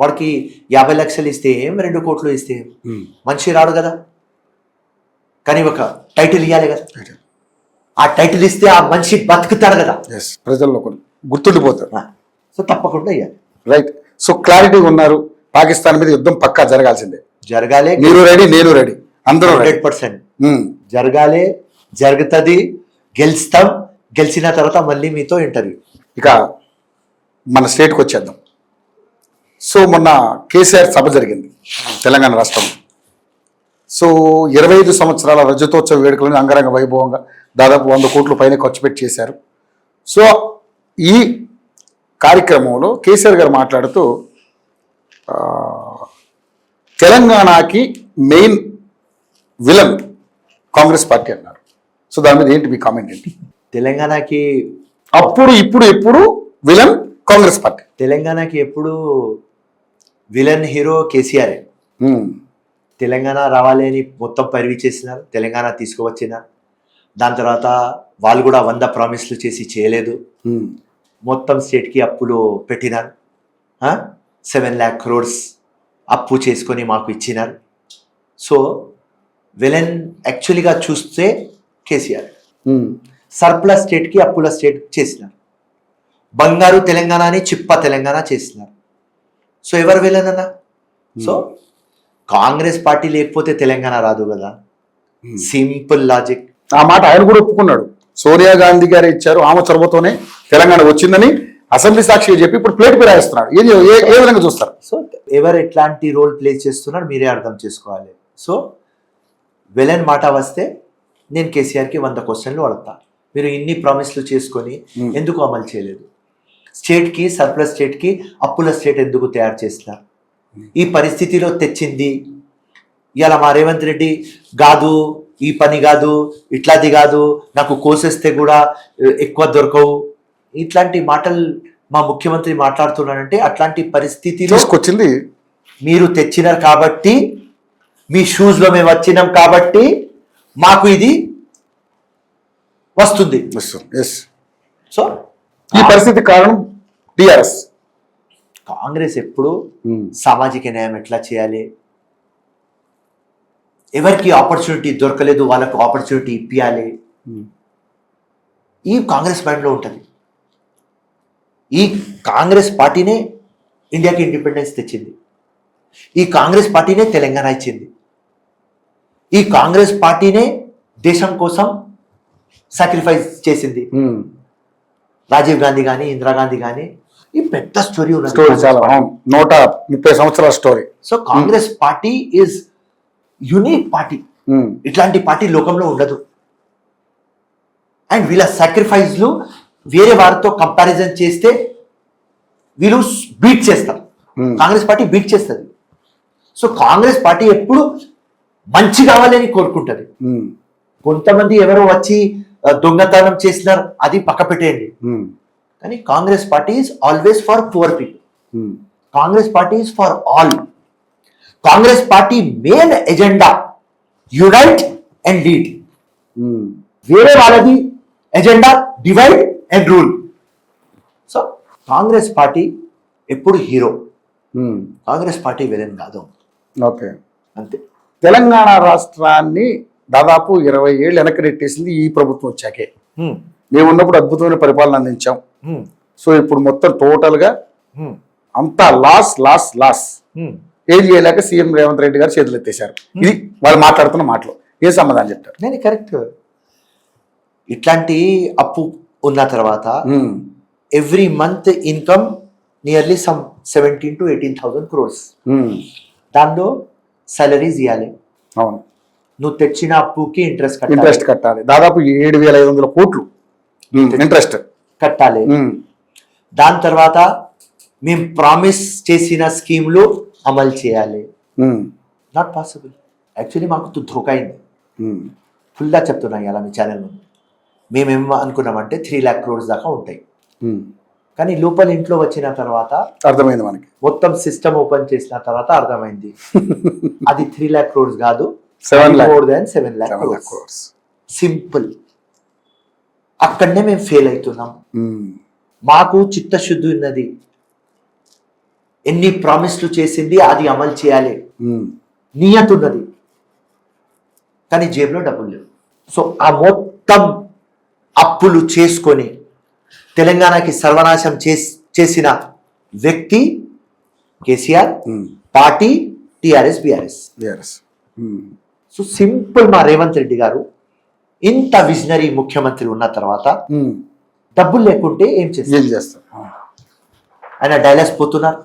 వాడికి 50 లక్షలు ఇస్తే 2 కోట్లు ఇస్తే మనిషి రాడు కదా. కానీ ఒక టైటిల్ ఇవ్వాలి కదా. ఆ టైటిల్ ఇస్తే ఆ మనిషి బతుకుతాడు కదా, ప్రజల్లో గుర్తుండిపోతారు. సో తప్పకుండా ఇవ్వాలి. రైట్. సో క్లారిటీగా ఉన్నారు. పాకిస్తాన్ మీద యుద్ధం పక్కా జరగాల్సిందే. జరగాలి. మీరు రెడీ, నేను రెడీ, అందరూ 100% జరగాలి. జరుగుతుంది. గెలుస్తాం. గెలిచిన తర్వాత మళ్ళీ మీతో ఇంటర్వ్యూ. ఇక మన స్టేట్కి వచ్చేద్దాం. సో మొన్న కేసీఆర్ సభ జరిగింది తెలంగాణ రాష్ట్రంలో. సో 25 సంవత్సరాల రజతోత్సవ వేడుకలను అంగరంగ వైభవంగా దాదాపు 100 కోట్ల పైన ఖర్చు పెట్టి చేశారు. సో ఈ కార్యక్రమంలో కేసీఆర్ గారు మాట్లాడుతూ ఆ, తెలంగాణకి మెయిన్ విలన్ కాంగ్రెస్ పార్టీ అన్నారు. సో దాని మీద ఏంటి మీ కామెంట్ ఏంటి? తెలంగాణకి అప్పుడు ఇప్పుడు ఎప్పుడు విలన్ కాంగ్రెస్ పార్టీ. తెలంగాణకి ఎప్పుడు విలన్ హీరో కేసీఆర్. ఉమ్, తెలంగాణ రావాలి అని మొత్తం పరివి చేసినారు, తెలంగాణ తీసుకువచ్చినారు. దాని తర్వాత వాళ్ళు కూడా 100 ప్రామిస్లు చేసి చేయలేదు. ఉమ్, మొత్తం స్టేట్కి అప్పులు పెట్టినారు. 7 lakh crores అప్పు చేసుకొని మాకు ఇచ్చినారు. సో విలన్ యాక్చువల్గా చూస్తే కేసీఆర్. ఉమ్, సర్ప్లస్ స్టేట్కి అప్పుల స్టేట్ చేసినారు. బంగారు తెలంగాణని చిప్ప తెలంగాణ చేసినారు. సో ఎవరు విలన్ అన్న? సో కాంగ్రెస్ పార్టీ లేకపోతే తెలంగాణ రాదు కదా. Simple logic. ఆ మాట ఆయన కూడా ఒప్పుకున్నాడు. సోనియా గాంధీ గారు ఇచ్చారు, ఆమె చొరవతోనే తెలంగాణ వచ్చిందని అసెంబ్లీ సాక్షిగా చెప్పి ఇప్పుడు ప్లేట్ ఫిరాయిస్తున్నాడు. ఏ విధంగా చూస్తారు? సో ఎవరు ఎట్లాంటి రోల్ ప్లే చేస్తున్నారు మీరే అర్థం చేసుకోవాలి. సో విలన్ మాట వస్తే నేను కేసీఆర్కి 100 క్వశ్చన్లు అడుగుతా. మీరు ఇన్ని ప్రామిస్లు చేసుకొని ఎందుకు అమలు చేయలేదు? స్టేట్కి సర్ప్లస్ స్టేట్కి అప్పుల స్టేట్ ఎందుకు తయారు చేసినారు? ఈ పరిస్థితిలో తెచ్చింది ఇవాళ మా రేవంత్ రెడ్డి కాదు, ఈ పని కాదు, ఇట్లాది కాదు, నాకు కోసేస్తే కూడా ఎక్కువ దొరకవు, ఇట్లాంటి మాటలు మా ముఖ్యమంత్రి మాట్లాడుతున్నాడంటే అట్లాంటి పరిస్థితిలో తీసుకొచ్చింది మీరు తెచ్చినారు కాబట్టి, మీ షూస్లో మేము వచ్చినాం కాబట్టి మాకు ఇది వస్తుంది. ఎస్. సో ఈ పరిస్థితి కారణం టిఆర్ఎస్. కాంగ్రెస్ ఎప్పుడు సామాజిక న్యాయం ఎట్లా చేయాలి, ఎవరికి ఆపర్చునిటీ దొరకలేదు వాళ్ళకు ఆపర్చునిటీ ఇప్పియాలి, ఈ కాంగ్రెస్ మైండ్లో ఉంటుంది. ఈ కాంగ్రెస్ పార్టీనే ఇండియాకి ఇండిపెండెన్స్ తెచ్చింది. ఈ కాంగ్రెస్ పార్టీనే తెలంగాణ ఇచ్చింది. ఈ కాంగ్రెస్ పార్టీనే దేశం కోసం సాక్రిఫైస్ చేసింది. రాజీవ్ గాంధీ కానీ ఇందిరాగాంధీ కానీ ఈ పెద్ద స్టోరీ స్టోరీ చాలా 130 సంవత్సరాల story. So Congress party is unique party. ఇట్లాంటి పార్టీ లోకంలో ఉండదు. అండ్ వీళ్ళ సాక్రిఫైస్లు వేరే వారితో కంపారిజన్ చేస్తే వీళ్ళు బీట్ చేస్తారు. కాంగ్రెస్ పార్టీ బీట్ చేస్తుంది. సో కాంగ్రెస్ పార్టీ ఎప్పుడు మంచి కావాలని కోరుకుంటుంది. కొంతమంది ఎవరో వచ్చి దొంగతనం చేసినారు, అది పక్క పెట్టేయండి. కానీ Congress party is always for poor people. Congress party is for all. Congress party main agenda unite and lead. వేరే వాళ్ళది agenda divide and rule. So Congress party ఎప్పుడు హీరో, కాంగ్రెస్ పార్టీ విలన్ కాదు. ఓకే, అంతే. తెలంగాణ రాష్ట్రాన్ని దాదాపు 20 ఏళ్ళు వెనక్కి నెట్టేసింది ఈ ప్రభుత్వం వచ్చాకే. మేము ఉన్నప్పుడు అద్భుతమైన పరిపాలన అందించాం. సో ఇప్పుడు మొత్తం టోటల్ గా అంతా లాస్ లాస్ లాస్. ఏం చేయలేక సీఎం రేవంత్ రెడ్డి గారు చేతులు ఎత్తేశారు. ఇది వాళ్ళు మాట్లాడుతున్న మాటలు. ఏ సమాధానం చెప్తారు? నేను కరెక్ట్. ఇట్లాంటి అప్పు ఉన్న తర్వాత every month income nearly some 17,000 to 18,000 crores. దానిలో సాలరీస్ ఇవ్వాలి. అవును, నువ్వు తెచ్చిన అప్పుకి ఇంట్రెస్ట్ కట్టాలి. దాదాపు 7,500 కోట్లు ఇంట్రెస్ట్ కట్టాలి. దాని తర్వాత మేము ప్రామిస్ చేసిన స్కీమ్లు అమలు చేయాలి. Not possible. యాక్చువల్లీ మాకు ధోకా అయింది. ఫుల్గా చెప్తున్నా ఇలా మీ ఛానల్ ముందు. మేమేం అనుకున్నామంటే 3 lakh crores దాకా ఉంటాయి. కానీ లోపల ఇంట్లో వచ్చిన తర్వాత అర్థమైంది మనకి. మొత్తం సిస్టమ్ ఓపెన్ చేసిన తర్వాత అర్థమైంది అది 3 lakh crores కాదు, 7 lakh. More than 7 lakh crores. Simple. అక్కడనే మేము ఫెయిల్ అవుతున్నాం. మాకు చిత్తశుద్ధి ఉన్నది, ఎన్ని ప్రామిస్లు చేసింది అది అమలు చేయాలి, నియత ఉన్నది. కానీ జేబులో డబ్బులు లేవు. సో ఆ మొత్తం అప్పులు చేసుకొని తెలంగాణకి సర్వనాశం చేసిన వ్యక్తి KCR, party TRS BRS. So simple. మా రేవంత్ రెడ్డి గారు ఇంత విజనరీ ముఖ్యమంత్రి ఉన్న తర్వాత డబ్బులు లేకుంటే ఏం చేస్తారు? ఆయన డైలాస్ పోతున్నారు,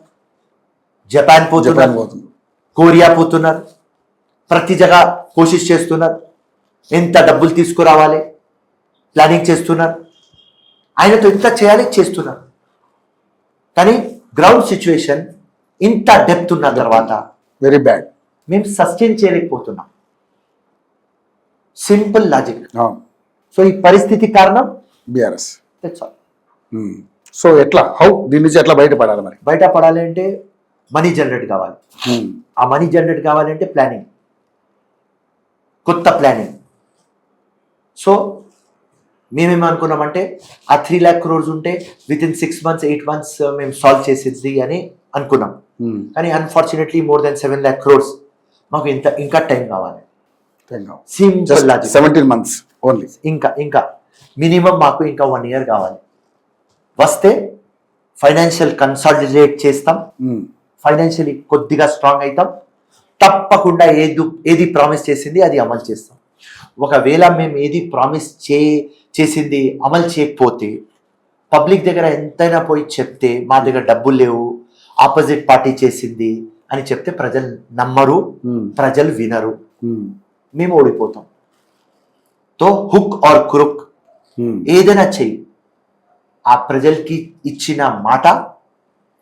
జపాన్ పోతున్నారు, కొరియా పోతున్నారు, ప్రతి జగ కోషిష్ చేస్తున్నారు, ఎంత డబ్బులు తీసుకురావాలి ప్లానింగ్ చేస్తున్నారు. ఆయనతో ఎంత చేయాలి చేస్తున్నారు. కానీ గ్రౌండ్ సిచ్యువేషన్ ఇంత డెప్త్ ఉన్న తర్వాత వెరీ బ్యాడ్. మేము సస్టైన్ చేయలేకపోతున్నాం. Simple logic. సో ఈ పరిస్థితి కారణం బీఆర్ఎస్. That's all. సో ఎట్లా హౌ దీని నుంచి ఎట్లా బయటపడాలి మరి? బయట పడాలి అంటే మనీ జనరేట్ కావాలి. ఆ మనీ జనరేట్ కావాలంటే ప్లానింగ్, కొత్త ప్లానింగ్. సో మేమేమనుకున్నామంటే ఆ 3 lakh crores ఉంటే విత్ ఇన్ 6 months 8 months మేము సాల్వ్ చేసేది అని అనుకున్నాం. కానీ unfortunately more than 7 lakh crores మాకు ఇంకా టైం కావాలి. Simple logic. 17 months only. ఇంకా మినిమం మాకు ఇంకా 1 year కావాలి. వస్తే ఫైనాన్షియల్ కన్సాలిడేట్ చేస్తాం, ఫైనాన్షియలీ కొద్దిగా స్ట్రాంగ్ అవుతాం, తప్పకుండా ఏది ప్రామిస్ చేసింది అది అమలు చేస్తాం. ఒకవేళ మేము ఏది ప్రామిస్ చేసింది అమలు చేయకపోతే పబ్లిక్ దగ్గర ఎంతైనా పోయి చెప్తే మా దగ్గర డబ్బులు లేవు, ఆపోజిట్ పార్టీ చేసింది అని చెప్తే ప్రజలు నమ్మరు, ప్రజలు వినరు, మేము ఓడిపోతాం. తో హుక్ ఆర్ క్రుక్ ఏదైనా చెయ్యి, ఆ ప్రజలకి ఇచ్చిన మాట,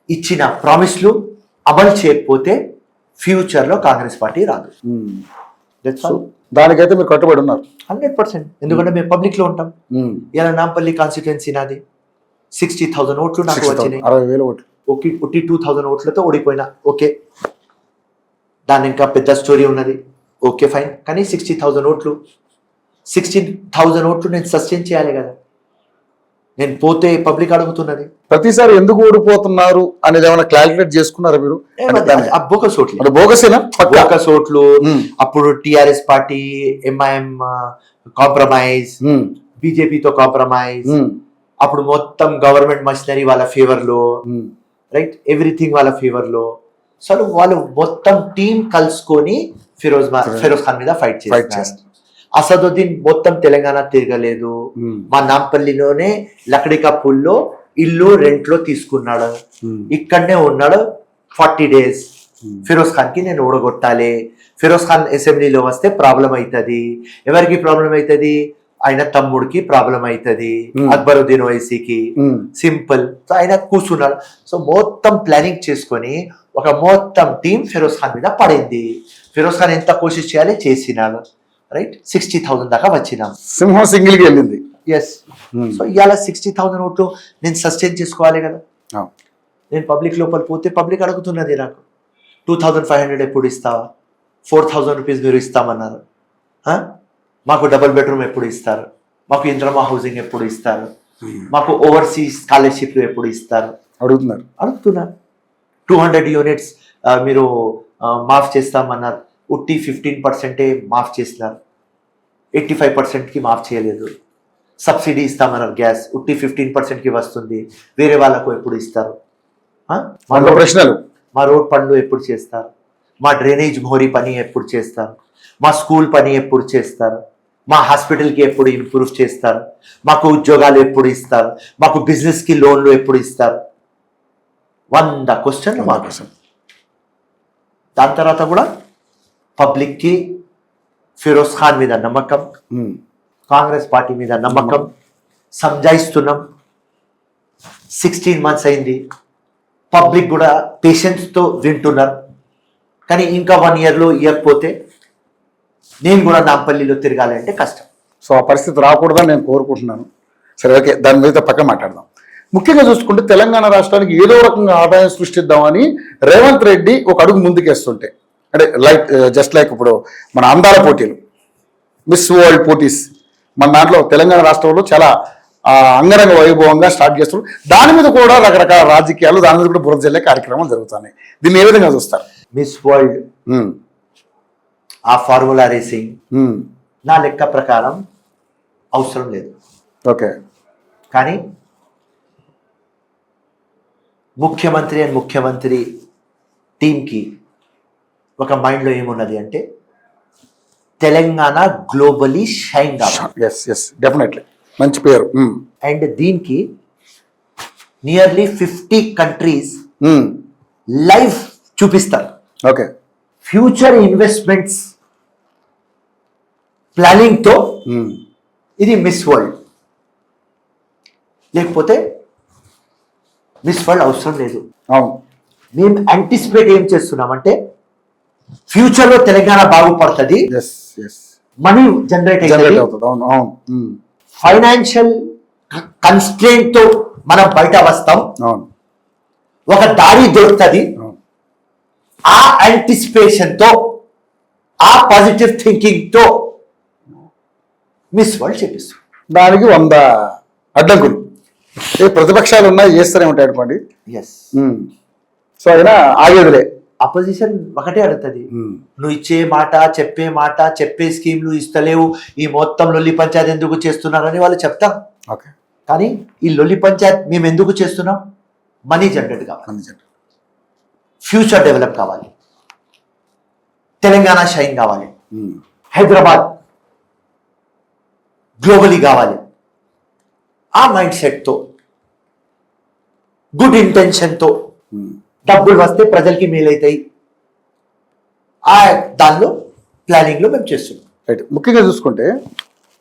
ఇచ్చిన ప్రామిస్లు అమలు చేయకపోతే ఫ్యూచర్లో కాంగ్రెస్ పార్టీ రాదు. దానికైతే మీరు కట్టుబడి ఉన్నారు 100%. ఎందుకంటే మేము పబ్లిక్ లో ఉంటాం. ఇలా నాంపల్లి కాన్స్టిట్యుయెన్సీ నాది. 60,000 ఓట్లు నాకు వచ్చినాయి. 60,000 ఓట్లు. 2,000 ఓట్లతో ఓడిపోయినా ఓకే, దాని ఇంకా పెద్ద స్టోరీ ఉన్నది. Okay fine. కానీ 60,000 ఓట్లు, 16,000 ఓట్లు నేను సస్టైన్ చేయాలి కదా. నేను పోతే పబ్లిక్ అడుగుతున్నది ప్రతిసారి ఎందుకు ఓడిపోతున్నారు అనేది ఏమైనా క్యాలిక్యులేట్ చేసుకున్నారా మీరు? బోకస్ ఓట్లు, బోకస్ ఓట్లు. అప్పుడు టిఆర్ఎస్ పార్టీ, ఎంఐఎం కాంప్రమైజ్, బీజేపీతో కాంప్రమైజ్. అప్పుడు మొత్తం గవర్నమెంట్ మషినరీ వాళ్ళ ఫేవర్ లో, రైట్, ఎవ్రీథింగ్ వాళ్ళ ఫేవర్ లో. సో వాళ్ళు మొత్తం టీం కలుసుకొని ఫిరోజ్ ఖాన్ మీద ఫైట్ చేస్తారు. అసదుద్దీన్ మొత్తం తెలంగాణ తిరగలేదు. మా నాంపల్లిలోనే లకడికాపూల్లో ఇల్లు రెంట్ లో తీసుకున్నాడు, ఇక్కడనే ఉన్నాడు 40 days. ఫిరోజ్ ఖాన్ కి నేను ఓడగొట్టాలి, ఫిరోజ్ ఖాన్ అసెంబ్లీలో వస్తే ప్రాబ్లం అవుతుంది. ఎవరికి ప్రాబ్లం అవుతుంది? ఆయన తమ్ముడికి ప్రాబ్లం అవుతుంది, అక్బరుద్దీన్ ఓవైసీకి. సింపుల్. సో ఆయన కూర్చున్నాడు. సో మొత్తం ప్లానింగ్ చేసుకొని ఒక మొత్తం టీం ఫిరోజ్ ఖాన్ మీద పడింది. ఫిరోజ్ ఖాన్ ఎంత కోషిష్ చేయాలి చేసినాడు, రైట్. 60,000 దాకా వచ్చినాం. సింహం సింగిల్ కి వెళ్ళింది. ఎస్. సో ఇవాళ 60,000 ఓట్లు నేను సస్టైన్ చేసుకోవాలి కదా. నేను పబ్లిక్ లోపల పోతే పబ్లిక్ అడుగుతున్నది నాకు 2,500 ఎప్పుడు ఇస్తావా, 4,000 రూపీస్ మీరు ఇస్తామన్నారు, మాకు డబుల్ బెడ్రూమ్ ఎప్పుడు ఇస్తారు, మాకు ఇంద్రమా హౌసింగ్ ఎప్పుడు ఇస్తారు, మాకు ఓవర్సీస్ స్కాలర్షిప్లు ఎప్పుడు ఇస్తారు అడుగుతున్నారు. 200 యూనిట్స్ మీరు మాఫ్ చేస్తామన్నారు, ఉట్టి 15% మాఫ్ చేసినారు, 85%కి మాఫ్ చేయలేదు. సబ్సిడీ ఇస్తామన్నారు గ్యాస్, ఉట్టి 15%కి వస్తుంది, వేరే వాళ్ళకు ఎప్పుడు ఇస్తారు? మా రోడ్ పనులు ఎప్పుడు చేస్తారు, మా డ్రైనేజ్ మోరీ పని ఎప్పుడు చేస్తారు, మా స్కూల్ పని ఎప్పుడు చేస్తారు, మా హాస్పిటల్కి ఎప్పుడు ఇంప్రూవ్ చేస్తారు, మాకు ఉద్యోగాలు ఎప్పుడు ఇస్తారు, మాకు బిజినెస్కి లోన్లు ఎప్పుడు ఇస్తారు? 100 క్వశ్చన్లు మా కోసం. దాని తర్వాత కూడా పబ్లిక్కి ఫిరోజ్ ఖాన్ మీద నమ్మకం, కాంగ్రెస్ పార్టీ మీద నమ్మకం, సంజాయిస్తున్నాం. 16 months అయింది, పబ్లిక్ కూడా పేషెన్స్తో వింటున్నారు. కానీ ఇంకా 1 yearలో ఇవ్వకపోతే నేను కూడా నాంపల్లిలో తిరగాలి అంటే కష్టం. సో ఆ పరిస్థితి రాకూడదని నేను కోరుకుంటున్నాను. సరే, ఓకే, దాని మీద పక్కన మాట్లాడదాం. ముఖ్యంగా చూసుకుంటే తెలంగాణ రాష్ట్రానికి ఏదో రకంగా ఆదాయం సృష్టిద్దామని రేవంత్ రెడ్డి ఒక అడుగు ముందుకేస్తుంటే, అంటే జస్ట్ లైక్ ఇప్పుడు మన అందాల పోటీలు, మిస్ వరల్డ్ పోటీస్ మన దాంట్లో తెలంగాణ రాష్ట్రంలో చాలా అంగరంగ వైభవంగా స్టార్ట్ చేస్తున్నారు. దాని మీద కూడా రకరకాల రాజకీయాలు, దాని మీద కూడా బురద జల్లే కార్యక్రమాలు జరుగుతున్నాయి. దీన్ని ఏ విధంగా చూస్తారు? మిస్ వరల్డ్, ఆ ఫార్ములా రేసింగ్ నా లెక్క ప్రకారం అవసరం లేదు. ఓకే. కానీ ముఖ్యమంత్రి టీంకి ఒక మైండ్లో ఏమున్నది అంటే తెలంగాణ గ్లోబలీ షైన్ డెఫినెట్లీ మంచి పేరు. అండ్ దీనికి నియర్లీ 50 countries లైవ్ చూపిస్తారు. ఓకే. ఫ్యూచర్ ఇన్వెస్ట్మెంట్స్ ప్లానింగ్ తో ఇది మిస్ వరల్డ్. లేకపోతే మిస్ వరల్డ్ అవసరం లేదు. అవును. మేము యాంటిసిపేట్ ఏం చేస్తున్నామంటే ఫ్యూచర్లో తెలంగాణ బాగుపడుతుంది, yes yes money generate generate అవుతుంది, అవుతుంది. అవును అవును. ఫైనాన్షియల్ కన్స్ట్రెయింట్ తో మనం బయట వస్తాం, అవును ఒక దారి దొరుకుతుంది. అవును. ఆ యాంటిసిపేషన్ తో, ఆ పాజిటివ్ థింకింగ్ తో మిస్ వరల్డ్ చేపిస్తాం. దానికి 100 అడ్డంకులు ఏ ప్రతిపక్షాలు ఉన్నాయి, చేస్తూనే ఉంటాయి అనుకోండి. ఎస్. సో అయినా ఆగేదిలే. అపోజిషన్ ఒకటే అడుగుతుంది, నువ్వు ఇచ్చే మాట, చెప్పే స్కీమ్లు ఇస్తలేవు, ఈ మొత్తం లొల్లి పంచాయతీ ఎందుకు చేస్తున్నారని వాళ్ళు చెప్తాం. ఓకే. కానీ ఈ లొల్లి పంచాయత్ మేము ఎందుకు చేస్తున్నాం? మనీ జనరేట్ కావాలి, ఫ్యూచర్ డెవలప్ కావాలి, తెలంగాణ షైన్ కావాలి, హైదరాబాద్ గ్లోబలీ కావాలి. ఆ మైండ్ సెట్తో, గుడ్ ఇంటెన్షన్తో డబ్బులు వస్తే ప్రజలకి మేలైతాయి, ఆ దానిలో ప్లానింగ్లో మేము చేస్తున్నాం. రైట్. ముఖ్యంగా చూసుకుంటే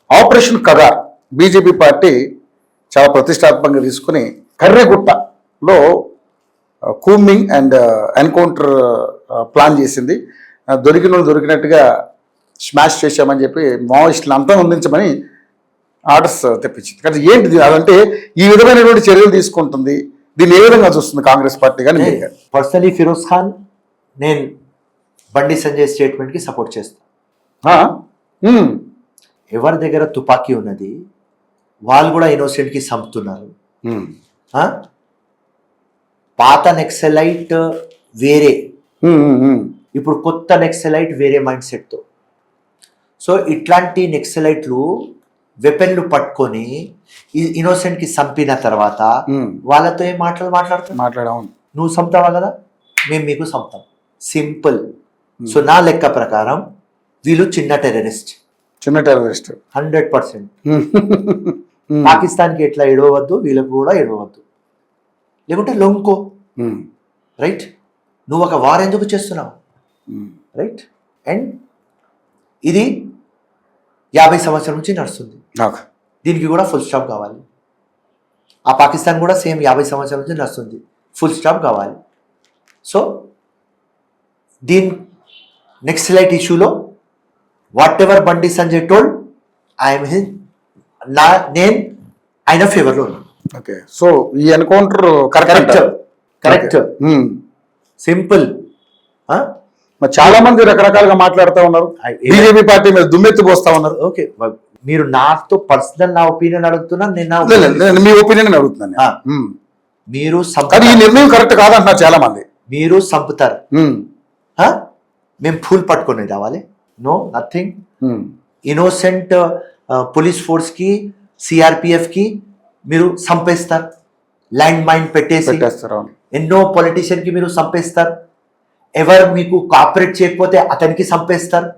ఆపరేషన్ కగార్ బీజేపీ పార్టీ చాలా ప్రతిష్టాత్మకంగా తీసుకుని కర్రెగుట్టలో కూమింగ్ అండ్ ఎన్కౌంటర్ ప్లాన్ చేసింది. దొరికినట్టుగా స్మాష్ చేశామని చెప్పి మావోయిస్టులు అంతా అందించమని ఆర్డర్స్ తెప్పించింది. కానీ ఏంటిది అదంటే ఈ విధమైనటువంటి చర్యలు తీసుకుంటుంది, దీన్ని ఏ విధంగా చూస్తుంది కాంగ్రెస్ పార్టీ? కానీ పర్సనలీ ఫిరోజ్ ఖాన్, నేను బండి సంజయ్ స్టేట్మెంట్కి సపోర్ట్ చేస్తాను. ఎవరి దగ్గర తుపాకీ ఉన్నది వాళ్ళు కూడా ఇన్నోసెంట్కి చంపుతున్నారు. పాత నెక్సలైట్ వేరే, ఇప్పుడు కొత్త నెక్సలైట్ వేరే మైండ్ సెట్తో. సో ఇట్లాంటి నెక్సలైట్లు వెపన్లు పట్టుకొని ఇన్నోసెంట్కి చంపిన తర్వాత వాళ్ళతో ఏం మాట్లాడతాం? నువ్వు చంపుతావా కదా, మేము మీకు చంపుతాం. సింపుల్. సో నా లెక్క ప్రకారం వీళ్ళు చిన్న టెర్రరిస్ట్ 100%. పాకిస్తాన్కి ఎట్లా ఎడవద్దు వీళ్ళకు కూడా ఎడవద్దు, లేకుంటే లొంకో. రైట్. నువ్వు ఒక వార్ ఎందుకు చేస్తున్నావు? రైట్. అండ్ ఇది 50 సంవత్సరాల నుంచి నడుస్తుంది, దీనికి కూడా ఫుల్ స్టాప్ కావాలి. ఆ పాకిస్తాన్ కూడా సేమ్ 50 సంవత్సరాల నుంచి నడుస్తుంది, ఫుల్ స్టాప్ కావాలి. సో దీని నెక్స్ట్ లైట్ ఇష్యూలో what ever Bandi Sanjay told, నేను ఆయన ఫేవర్లో ఉన్నాను. ఓకే. సో ఈ ఎన్కౌంటర్ కరెక్ట్. సింపుల్. చాలా మంది రకరకాలుగా మాట్లాడుతూ ఉన్నారు, బీజేపీ పార్టీ మీద దుమ్మెత్తి పోస్తా ఉన్నారు. ఓకే, మీరు నాతో పర్సనల్ నా ఒపీనియన్ అడుగుతున్నా, నేను మీ ఒపీనియన్ అడుగుతున్నాను. మీరు ఈ నిర్ణయం కరెక్ట్ కాదంటున్నారు చాలా మంది. మీరు చంపుతారు, మేము ఫూల్ పట్టుకొని రావాలి? No, nothing. Innocent police force కి, సిఆర్పిఎఫ్ కి మీరు చంపేస్తారు, ల్యాండ్ మైన్ పెట్టేస్తారు. ఎన్నో పొలిటీషియన్ కి మీరు చంపేస్తారు. ఎవరు మీకు కోఆపరేట్ చేయకపోతే అతనికి చంపేస్తారు.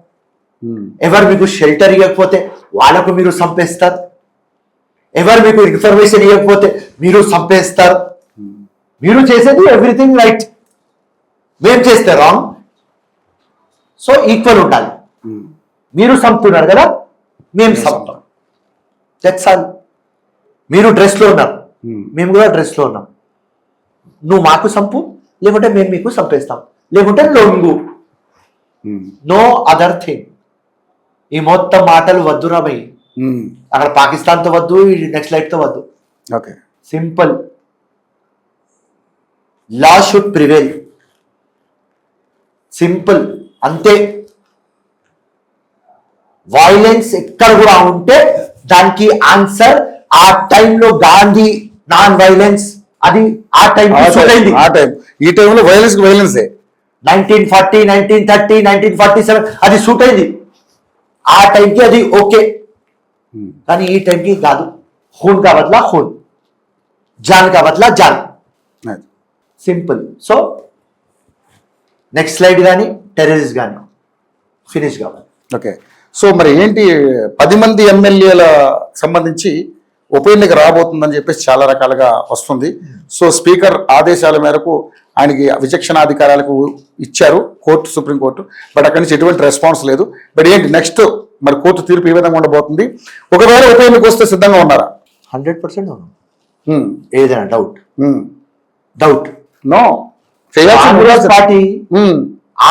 ఎవరు మీకు షెల్టర్ ఇవ్వకపోతే వాళ్ళకు మీరు చంపేస్తారు. ఎవరు మీకు ఇన్ఫర్మేషన్ ఇవ్వకపోతే మీరు చంపేస్తారు. మీరు చేసేది ఎవ్రీథింగ్ రైట్, మేము చేస్తే రాంగ్. సో ఈక్వల్ ఉండాలి. మీరు చంపుతున్నారు కదా, మేము చంపుతాం. That's all. మీరు డ్రెస్లో ఉన్నారు, మేము కూడా డ్రెస్లో ఉన్నాం. నువ్వు మాకు చంపు, లేకుంటే మేము మీకు చంపేస్తాం, లేకుంటే లొంగు. No other thing. ఈ మొత్తం మాటలు వద్దు రామయ్య. అక్కడ పాకిస్తాన్తో వద్దు, ఈ నెక్స్ట్ లైట్తో వద్దు. Okay, simple. Law should prevail. Simple, అంతే. వైలెన్స్ ఎక్కడ కూడా ఉంటే దానికి ఆన్సర్ ఆ టైంలో గాంధీ నాన్ వైలెన్స్, అది ఆ టైం. ఈ టైంలో వైలెన్స్ 1940, 1930, 1947 అది సూట్ అయింది. ఆ టైంకి అది ఓకే, కానీ ఈ టైంకి కాదు. खून का बदला खून, जान का बदला जान. సింపుల్. సో నెక్స్ట్ స్లైడ్ కానీ టెర్రరిస్ట్ కానీ ఫినిష్ కావాలి. ఓకే. సో మరి ఏంటి 10 మంది ఎమ్మెల్యేల సంబంధించి ఉప ఎన్నిక రాబోతుందని చెప్పేసి చాలా రకాలుగా వస్తుంది. సో స్పీకర్ ఆదేశాల మేరకు ఆయనకి విచక్షణాధికారాలకు ఇచ్చారు కోర్టు, సుప్రీంకోర్టు. బట్ అక్కడి నుంచి ఎటువంటి రెస్పాన్స్ లేదు. బట్ ఏంటి నెక్స్ట్ మరి కోర్టు తీర్పు ఏ విధంగా ఉండబోతుంది? ఒకవేళ ఉప ఎన్నిక వస్తే సిద్ధంగా ఉన్నారా? 100% ఉన్నాం. ఏదైనా doubt doubt. No Congress party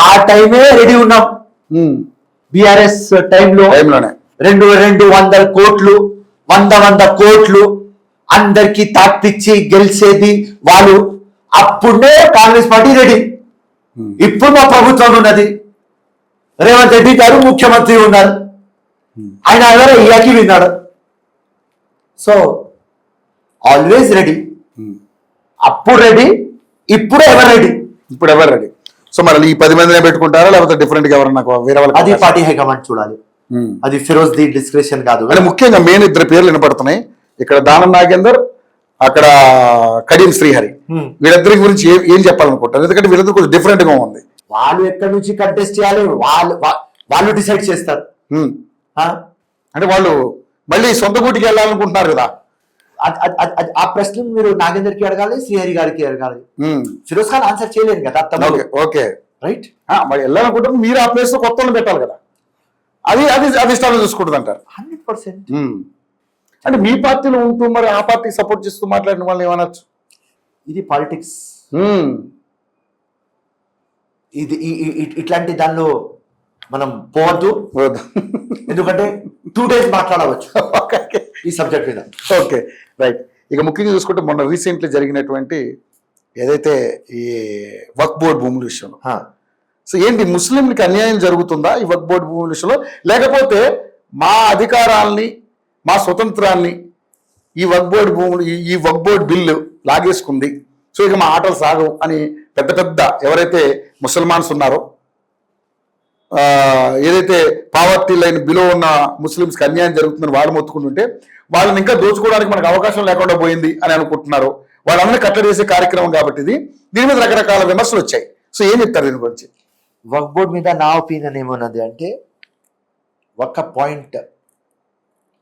ఆ టైమే రెడీ ఉన్నాం. బిఆర్ఎస్ టైంలోనే 200 కోట్లు 100 కోట్లు అందరికి తాపిచ్చి గెలిచేది వాళ్ళు. అప్పుడే కాంగ్రెస్ పార్టీ రెడీ. ఇప్పుడు మా ప్రభుత్వం ఉన్నది, రేవంత్ రెడ్డి గారు ముఖ్యమంత్రి ఉన్నారు, ఆయన ఎవరో ఇయాకి విన్నాడు. So always ready. అప్పుడు రెడీ, ఇప్పుడు ఎవరు రెడీ? ఇప్పుడు ఎవరు రెడీ? సో మరి ఈ 10 మందినే పెట్టుకుంటారా లేకపోతే డిఫరెంట్ గా ఎవరన్నా వేరే వాళ్ళకి? అది పార్టీ హైకమాండ్ చూడాలి. అది ఫిరోజ్ ది డిస్క్రిప్షన్ కాదు. అంటే ముఖ్యంగా మెయిన్ 2 పేర్లు వినపడుతున్నాయి ఇక్కడ, దానం నాగేందర్, అక్కడ కడియం శ్రీహరి. వీళ్ళిద్దరి గురించి ఏం చెప్పాలనుకుంటారు? ఎందుకంటే వీళ్ళిద్దరు కొంచెం డిఫరెంట్ గా ఉంది. వాళ్ళు ఎక్కడి నుంచి కంటెస్ట్ చేయాలి వాళ్ళు డిసైడ్ చేస్తారు. అంటే వాళ్ళు మళ్ళీ సొంత గూటికి వెళ్ళాలనుకుంటున్నారు కదా. ఆ ప్రశ్న మీరు నాగేందర్ కి అడగాలి, శ్రీహరి గారికి అడగాలి. ఫిరోజ్ ఖాన్ ఆన్సర్ చేయలేదు కదా. Okay right. మరి వెళ్ళాలనుకుంటారు మీరు, ఆ ప్లేస్ లో కొత్త వాళ్ళు పెట్టాలి కదా. అది అది అది ఇష్టాలు చూసుకుంటుంది అంటారు. 100%. అంటే మీ పార్టీలో ఉంటూ మరి ఆ పార్టీకి సపోర్ట్ చేస్తూ మాట్లాడిన వాళ్ళు ఏమనొచ్చు? ఇది పాలిటిక్స్. ఇది ఇట్లాంటి దానిలో మనం పోవద్దు. ఎందుకంటే 2 days మాట్లాడవచ్చు ఈ సబ్జెక్ట్ మీద. Okay right. ఇక ముఖ్యంగా చూసుకుంటే మొన్న రీసెంట్లీ జరిగినటువంటి ఏదైతే ఈ వక్ఫ్ బోర్డు భూముల విషయంలో, సో ఏంటి ముస్లింలకి అన్యాయం జరుగుతుందా ఈ వక్ఫ్ బోర్డు భూముల విషయంలో? లేకపోతే మా అధికారాల్ని మా స్వతంత్రాన్ని ఈ వక్ఫ్ బోర్డు భూములు ఈ వక్ఫ్ బోర్డు బిల్లు లాగేసుకుంది, సో ఇక మా ఆటలు సాగవు అని పెద్ద పెద్ద ఎవరైతే ముసల్మాన్స్ ఉన్నారో, ఏదైతే పావర్టీ లైన్ బిలో ఉన్న ముస్లిమ్స్కి అన్యాయం జరుగుతుందని వాళ్ళు మొత్తుకుంటుంటే వాళ్ళని ఇంకా దోచుకోవడానికి మనకు అవకాశం లేకుండా పోయింది అని అనుకుంటున్నారు. వాళ్ళందరినీ కట్టడి చేసే కార్యక్రమం కాబట్టి దీని మీద రకరకాల విమర్శలు వచ్చాయి. సో ఏం చెప్తారు దీని గురించి? వక్ఫ్ బోర్డ్ మీద నా ఒపీనియన్ ఏమన్నది అంటే, ఒక పాయింట్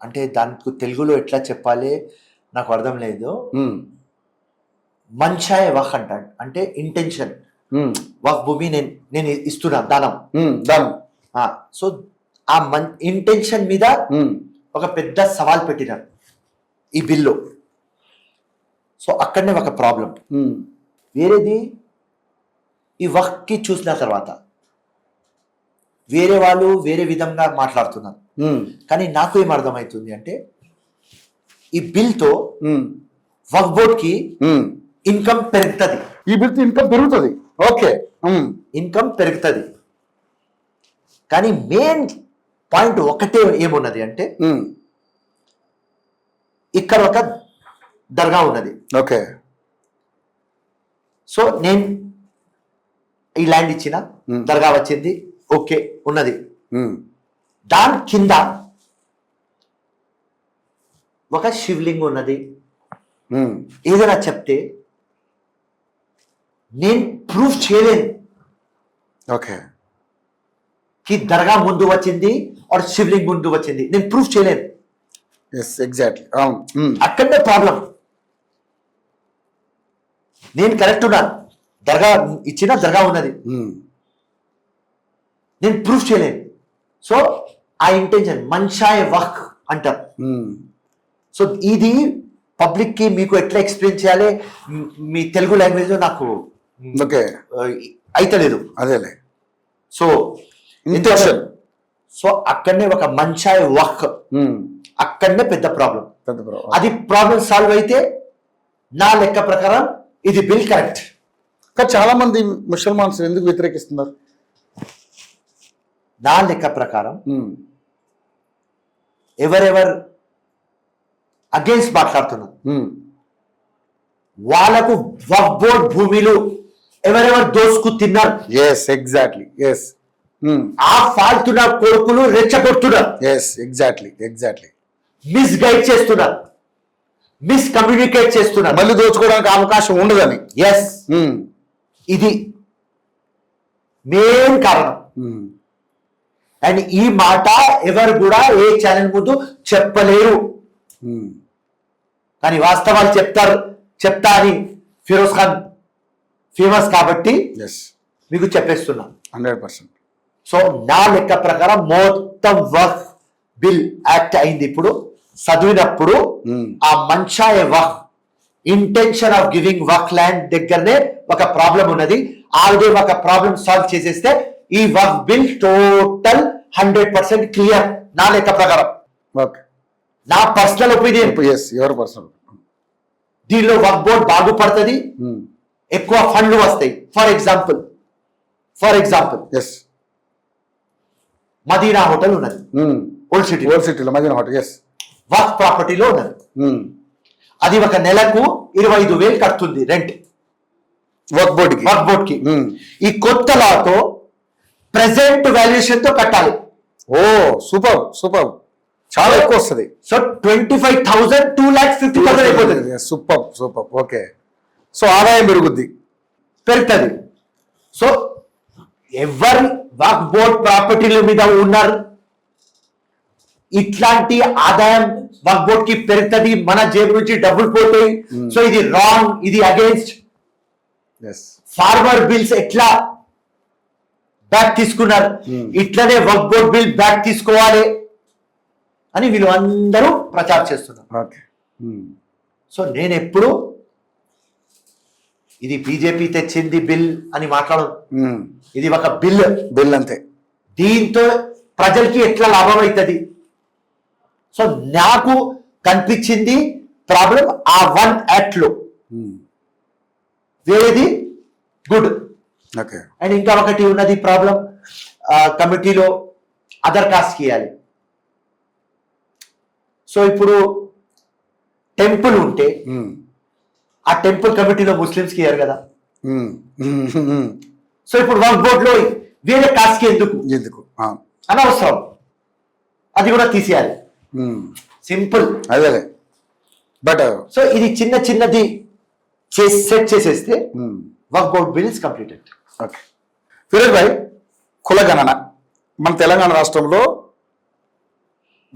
అంటే దానికి తెలుగులో ఎట్లా చెప్పాలి నాకు అర్థం లేదు. మంచాయ వక్ అంటాడు, అంటే ఇంటెన్షన్. వక్ భూమి నేను ఇస్తున్నా దానం. సో ఆ ఇంటెన్షన్ మీద ఒక పెద్ద సవాల్ పెట్టినారు ఈ బిల్లు. సో అక్కడనే ఒక ప్రాబ్లం. వేరేది ఈ వక్కి చూసిన తర్వాత వేరే వాళ్ళు వేరే విధంగా మాట్లాడుతున్నారు. కానీ నాకు ఏం అర్థమవుతుంది అంటే, ఈ బిల్తో వక్ఫ్ బోర్డ్ కి ఇన్కమ్ పెరుగుతుంది. ఈ బిల్తో ఇన్కమ్ పెరుగుతుంది. ఓకే, ఇన్కమ్ పెరుగుతుంది. కానీ మెయిన్ పాయింట్ ఒకటే ఏమున్నది అంటే, ఇక్కడ ఒక దర్గా ఉన్నది. ఓకే. సో నేను ఈ ల్యాండ్ ఇచ్చిన, దర్గా వచ్చింది, ఓకే ఉన్నది. దాని కింద ఒక శివలింగం ఉన్నది. ఏదైనా చెప్తే నేను ప్రూఫ్ చేయలేను. ఓకే. కి దర్గా ముందు వచ్చింది और శివలింగం ముందు వచ్చింది, నేను ప్రూఫ్ చేయలేను. ఎగ్జాక్ట్లీ. అక్కడే ప్రాబ్లం. నేను కరెక్ట్ ఉన్నాను, దర్గా ఇచ్చిన దర్గా ఉన్నది, నేను ప్రూఫ్ చేయలేను. సో ఆ ఇంటెన్షన్ మంచాయ వక్ అంటారు. సో ఇది పబ్లిక్ కి మీకు ఎట్లా ఎక్స్ప్లెయిన్ చేయాలి మీ తెలుగు లాంగ్వేజ్ లో నాకు అయితలేదు. అదేలే. So intention. సో అక్కడనే ఒక మంచాయ వక్, అక్కడనే పెద్ద ప్రాబ్లం. అది ప్రాబ్లం సాల్వ్ అయితే నా లెక్క ప్రకారం ఇది బిల్ కరెక్ట్. కానీ చాలా మంది ముసల్మాన్స్ ఎందుకు వ్యతిరేకిస్తున్నారు? నా లెక్క ప్రకారం ఎవరెవరు అగేన్స్ట్ మాట్లాడుతున్నారు వాళ్ళకు వక్ఫ్ బోర్డ్ భూమిలు ఎవరెవరు దోసుకు తిన్నారు. ఎగ్జాక్ట్లీ. ఆ ఫాల్తున్న కొడుకులు రెచ్చగొడుతున్నారు. ఎగ్జాక్ట్లీ. మిస్గైడ్ చేస్తున్నారు, మిస్కమ్యూనికేట్ చేస్తున్నారు, మళ్ళీ దోచుకోవడానికి అవకాశం ఉండదని. ఇది మెయిన్ కారణం. అండ్ ఈ మాట ఎవరు కూడా ఏ ఛానల్ ముందు చెప్పలేరు. కానీ వాస్తవాలు చెప్తా అని ఫిరోజ్ ఖాన్ ఫేమస్ కాబట్టి మీకు చెప్పేస్తున్నా 100%. సో నా లెక్క ప్రకారం మొత్తం వక్ఫ్ బిల్ యాక్ట్ అయింది. ఇప్పుడు చదివినప్పుడు ఆ మంచాయ వక్ఫ్ ఇంటెన్షన్ ఆఫ్ గివింగ్ వర్క్ ల్యాండ్ దగ్గరనే ఒక ప్రాబ్లం ఉన్నది. ఆల్రెడీ ఒక ప్రాబ్లం సాల్వ్ చేసేస్తే ఈ వర్క్ బిల్ టోటల్ 100% క్లియర్ నా లెక్క ప్రకారం, ఓకే, నా పర్సనల్ ఒపీనియన్. ఎస్, ఎవరు పర్సనల్. దీనిలో వర్క్ బోర్డ్ బాగుపడుతుంది, ఎక్కువ ఫండ్లు వస్తాయి. For example yes, Madina hotel ఉన్నది ఓల్డ్ సిటీలో మదీనా హోటల్, ఎస్, వర్క్ ప్రాపర్టీలో ఉన్నది. అది ఒక నెలకు 25,000 కడుతుంది రెంట్ వర్క్ బోర్డ్ కి. ఈ కొత్త లాతో ప్రెసెంట్ వాల్యుయేషన్ తో కట్టాలి. ఓ సూపర్, చాలా ఎక్కువ వస్తుంది. సో 25,000 2,50,000 అయిపోతుంది. Super, okay. సో ఆదాయం పెరుగుద్ది. సో ఎవరి వర్క్ బోర్డ్ ప్రాపర్టీల మీద ఉన్నారు, ఇట్లాంటి ఆదాయం వర్క్ బోర్డ్ కి పెరుగుతుంది, మన జేబు నుంచి డబ్బులు పోతాయి. సో ఇది రాంగ్, ఇది అగేన్స్ట్. ఫార్మర్ బిల్స్ ఎట్లా బ్యాక్ తీసుకున్నారు, ఇట్లనే వర్క్ బోర్డ్ బిల్ బ్యాక్ తీసుకోవాలి అని వీళ్ళు అందరూ ప్రచారం చేస్తున్నారు. సో నేను ఎప్పుడు ఇది బీజేపీ తెచ్చింది బిల్ అని మాట్లాడదు. ఇది ఒక బిల్ అంతే. దీంతో ప్రజలకి ఎట్లా లాభం అవుతుంది. సో నాకు కనిపించింది ప్రాబ్లం ఆ 1 యాక్ట్ లో, వేరేది గుడ్. అండ్ ఇంకా ఒకటి ఉన్నది ప్రాబ్లం, కమిటీలో అదర్ కాస్ట్ ఇవ్వాలి. సో ఇప్పుడు టెంపుల్ ఉంటే ఆ టెంపుల్ కమిటీలో ముస్లిమ్స్ కి ఇయ్యారు కదా. సో ఇప్పుడు వర్క్ బోర్డ్ లో వేరే కాస్ట్ కి ఎందుకు అనవసరం, అది కూడా తీసేయాలి. సింపుల్ అదే. బట్ సో ఇది చిన్నది సెట్ చేసేస్తే వర్క్ board bill is completed. Okay. Feroz భాయ్, కులగణన మన తెలంగాణ రాష్ట్రంలో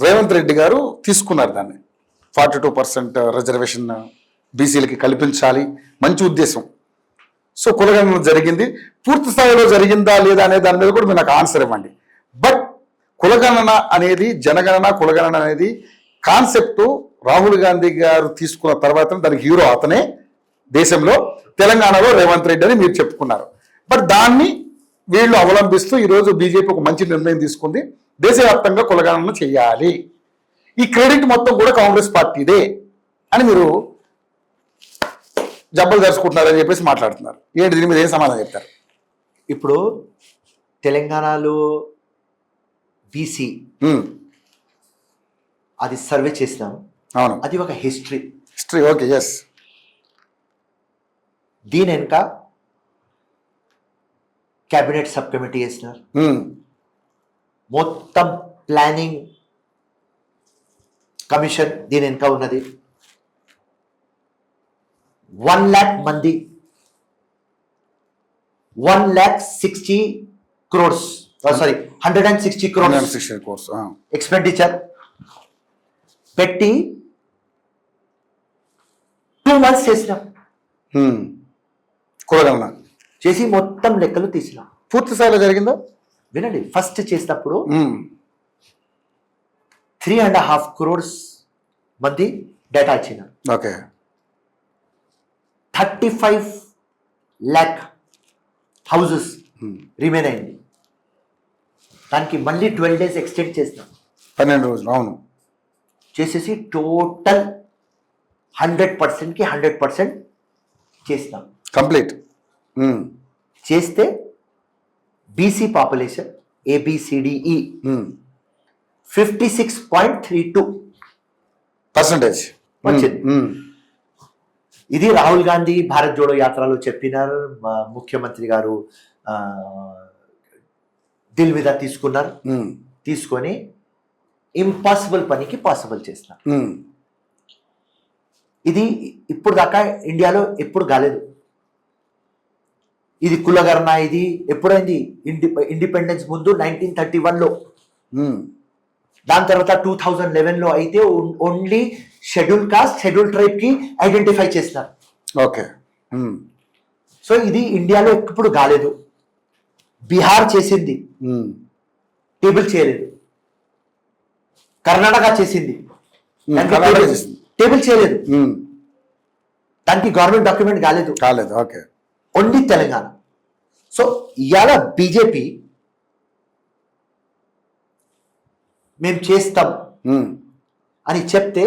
రేవంత్ రెడ్డి గారు తీసుకున్నారు దాన్ని. 42% రిజర్వేషన్ బీసీలకి కల్పించాలి, మంచి ఉద్దేశం. సో కులగణన జరిగింది, పూర్తి స్థాయిలో జరిగిందా లేదా అనే దాని మీద కూడా మీరు నాకు ఆన్సర్ ఇవ్వండి. బట్ కులగణన అనేది, జనగణన కులగణన అనేది కాన్సెప్ట్ రాహుల్ గాంధీ గారు తీసుకున్న తర్వాత దానికి హీరో అతనే దేశంలో, తెలంగాణలో రేవంత్ రెడ్డి అని మీరు చెప్పుకున్నారు. బట్ దాన్ని వీళ్ళు అవలంబిస్తూ ఈరోజు బీజేపీ ఒక మంచి నిర్ణయం తీసుకుంది, దేశవ్యాప్తంగా కులగణన చేయాలి, ఈ క్రెడిట్ మొత్తం కూడా కాంగ్రెస్ పార్టీదే అని మీరు జబ్బలు జరుచుకుంటున్నారని చెప్పేసి మాట్లాడుతున్నారు. ఏంటి దీని మీద ఏం సమాధానం చెప్తారు? ఇప్పుడు తెలంగాణలో బీసీ అది సర్వే చేసినాం. అవును, అది ఒక హిస్టరీ. Okay, yes. దీని వెనుక క్యాబినెట్ సబ్ కమిటీ వేసినారు, మొత్తం ప్లానింగ్ కమిషన్ దీని వెనుక ఉన్నది. 1 lakh మంది, 1,60 crores, సారీ 160 crores ఎక్స్పెండిచర్ పెట్టి 2 months చేసినాం. కులగణన చేసి మొత్తం లెక్కలు తీసినాం. పూర్తి స్థాయిలో జరిగిందో వినండి. ఫస్ట్ చేసినప్పుడు 3.5 crores మంది డేటా ఇచ్చినారు. ఓకే. 35 lakh houses రిమైన్ అయింది. దానికి మళ్ళీ 12 days ఎక్స్టెండ్ చేసినాం, 12 రోజులు. అవును, చేసేసి టోటల్ 100%కి 100% చేసినాం కంప్లీట్. చేస్తే బీసీ పాపులేషన్ ABCDE 56.32% వచ్చింది. ఇది రాహుల్ గాంధీ భారత్ జోడో యాత్రలో చెప్పినారు, ముఖ్యమంత్రి గారు దిల్ మీద తీసుకున్నారు. తీసుకొని ఇంపాసిబుల్ పనికి పాసిబుల్ చేసినారు. ఇది ఇప్పుడు దాకా ఇండియాలో ఎప్పుడు కాలేదు. ఇది కులగణన ఇది ఎప్పుడైంది? ఇండిపెండెన్స్ ముందు 1931లో. దాని తర్వాత 2011లో అయితే only schedule caste, schedule tribe కి ఐడెంటిఫై చేసినారు. ఓకే. సో ఇది ఇండియాలో ఎప్పుడు కాలేదు. బీహార్ చేసింది, టేబుల్ చేయలేదు. కర్ణాటక చేసింది, టేబుల్ చేయలేదు. దానికి గవర్నమెంట్ డాక్యుమెంట్ కాలేదు. కాలేదు. ఓకే. ఓన్లీ తెలంగాణ. సో ఇవాళ బీజేపీ మేము చేస్తాం అని చెప్తే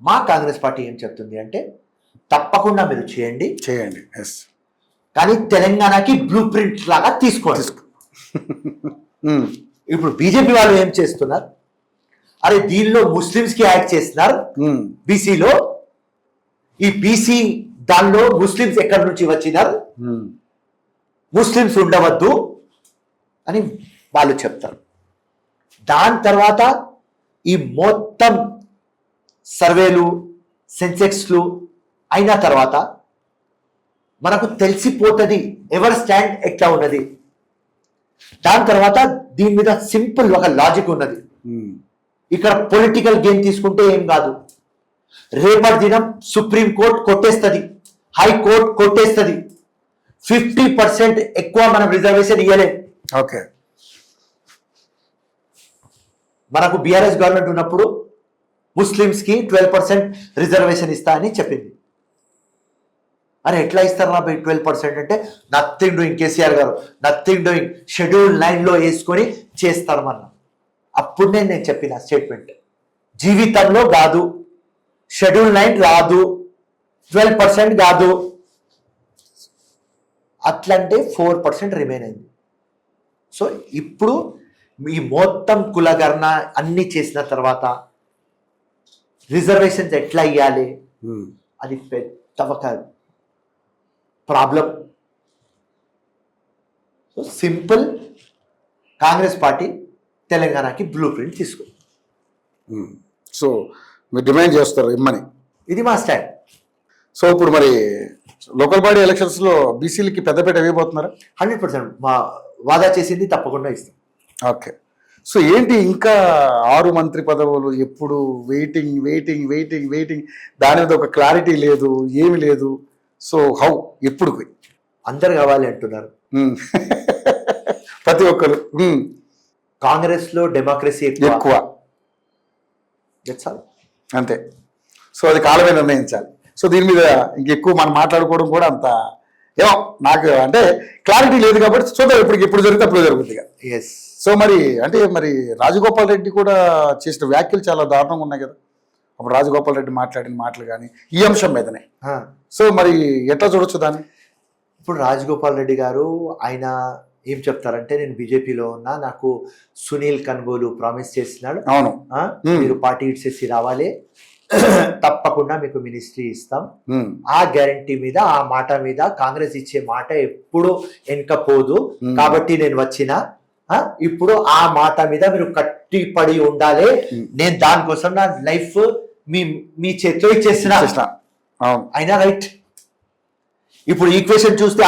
మా కాంగ్రెస్ పార్టీ ఏం చెప్తుంది అంటే తప్పకుండా మీరు చేయండి, ఎస్, కానీ తెలంగాణకి బ్లూ ప్రింట్ లాగా తీసుకోండి. ఇప్పుడు బీజేపీ వాళ్ళు ఏం చేస్తున్నారు, అరే దీనిలో ముస్లిమ్స్ కి యాడ్ చేస్తున్నారు బీసీలో, ఈ బీసీ దానిలో ముస్లిమ్స్ ఎక్కడి నుంచి వచ్చినారు, ముస్లిమ్స్ ఉండవద్దు అని వాళ్ళు చెప్తారు. దాని తర్వాత ఈ మొత్తం సర్వేలు సెన్సెక్స్లు అయిన తర్వాత మనకు తెలిసిపోతుంది ఎవరి స్టాండ్ ఎట్లా ఉన్నది. దాని తర్వాత దీని మీద సింపుల్ ఒక లాజిక్ ఉన్నది. ఇక్కడ పొలిటికల్ గేమ్ తీసుకుంటే ఏం కాదు. రేపటి దినం సుప్రీం కోర్టు కొట్టేస్తుంది, హైకోర్టు కొట్టేస్తుంది. 50% ఎక్కువ మనం రిజర్వేషన్ ఇవ్వలేం. ఓకే. మనకు బీఆర్ఎస్ గవర్నమెంట్ ఉన్నప్పుడు ముస్లిమ్స్ కి 12% రిజర్వేషన్ ఇస్తా అని చెప్పింది. అరే ఎట్లా ఇస్తారు నా 12% అంటే నథింగ్ డూయింగ్, కేసీఆర్ గారు నథింగ్ డూయింగ్, షెడ్యూల్ 9లో వేసుకొని చేస్తారు మన. అప్పుడు నేను చెప్పిన స్టేట్మెంట్, జీవితంలో కాదు, షెడ్యూల్ 9 రాదు, 12% కాదు, అట్లంటే 4% రిమైన్ అయింది. సో ఇప్పుడు ఈ మొత్తం కులగణన అన్ని చేసిన తర్వాత రిజర్వేషన్స్ ఎట్లా ఇవ్వాలి, అది పెద్ద ఒక problem. So simple, Congress party తెలంగాణకి బ్లూ ప్రింట్ తీసుకుంది. సో మీరు డిమాండ్ చేస్తారు ఇమ్మని, ఇది మా స్టాండ్. సో ఇప్పుడు మరి లోకల్ బాడీ ఎలక్షన్స్లో బీసీలకి పెద్దపేట వేయబోతున్నారు. 100% మా వాదా చేసింది తప్పకుండా ఇస్తాం. ఓకే. సో ఏంటి ఇంకా 6 మంత్రి పదవులు, ఎప్పుడు వెయిటింగ్ వెయిటింగ్ వెయిటింగ్ వెయిటింగ్, దాని మీద ఒక క్లారిటీ లేదు, ఏమి లేదు. సో హౌ, ఎప్పుడు అందరు కావాలి అంటున్నారు ప్రతి ఒక్కరు. కాంగ్రెస్ లో డెమోక్రసీ ఎక్కువ, అంతే. సో అది కాలమే నిర్ణయించాలి. సో దీని మీద ఇంకెక్కువ మనం మాట్లాడుకోవడం కూడా అంత ఏమో నాకు అంటే క్లారిటీ లేదు కాబట్టి చూద్దాం, ఎప్పుడు జరిగితే అప్పుడు జరుగుతుంది. ఎస్. సో మరి అంటే మరి రాజగోపాల్ రెడ్డి కూడా చేసిన వ్యాఖ్యలు చాలా దారుణంగా ఉన్నాయి కదా. అప్పుడు రాజగోపాల్ రెడ్డి మాట్లాడిన మాటలు కానీ ఈ అంశం మీదనే. సో మరి ఎట్లా చూడొచ్చు దాన్ని? ఇప్పుడు రాజగోపాల్ రెడ్డి గారు ఆయన ఏం చెప్తారంటే, నేను బీజేపీలో ఉన్నా, నాకు సునీల్ కన్గోలు ప్రామిస్ చేస్తున్నాడు, అవును మీరు పార్టీ ఇడ్చేసి రావాలి, తప్పకుండా మీకు మినిస్ట్రీ ఇస్తాం. ఆ గ్యారంటీ మీద, ఆ మాట మీద, కాంగ్రెస్ ఇచ్చే మాట ఎప్పుడు వెనకపోదు కాబట్టి నేను వచ్చిన, ఇప్పుడు ఆ మాట మీద మీరు కట్టిపడి ఉండాలి. నేను దానికోసం నా లైఫ్ మీ చేతిలో ఇచ్చేసిన అయినా రైట్. ఇప్పుడు ఈక్వేషన్ చూస్తే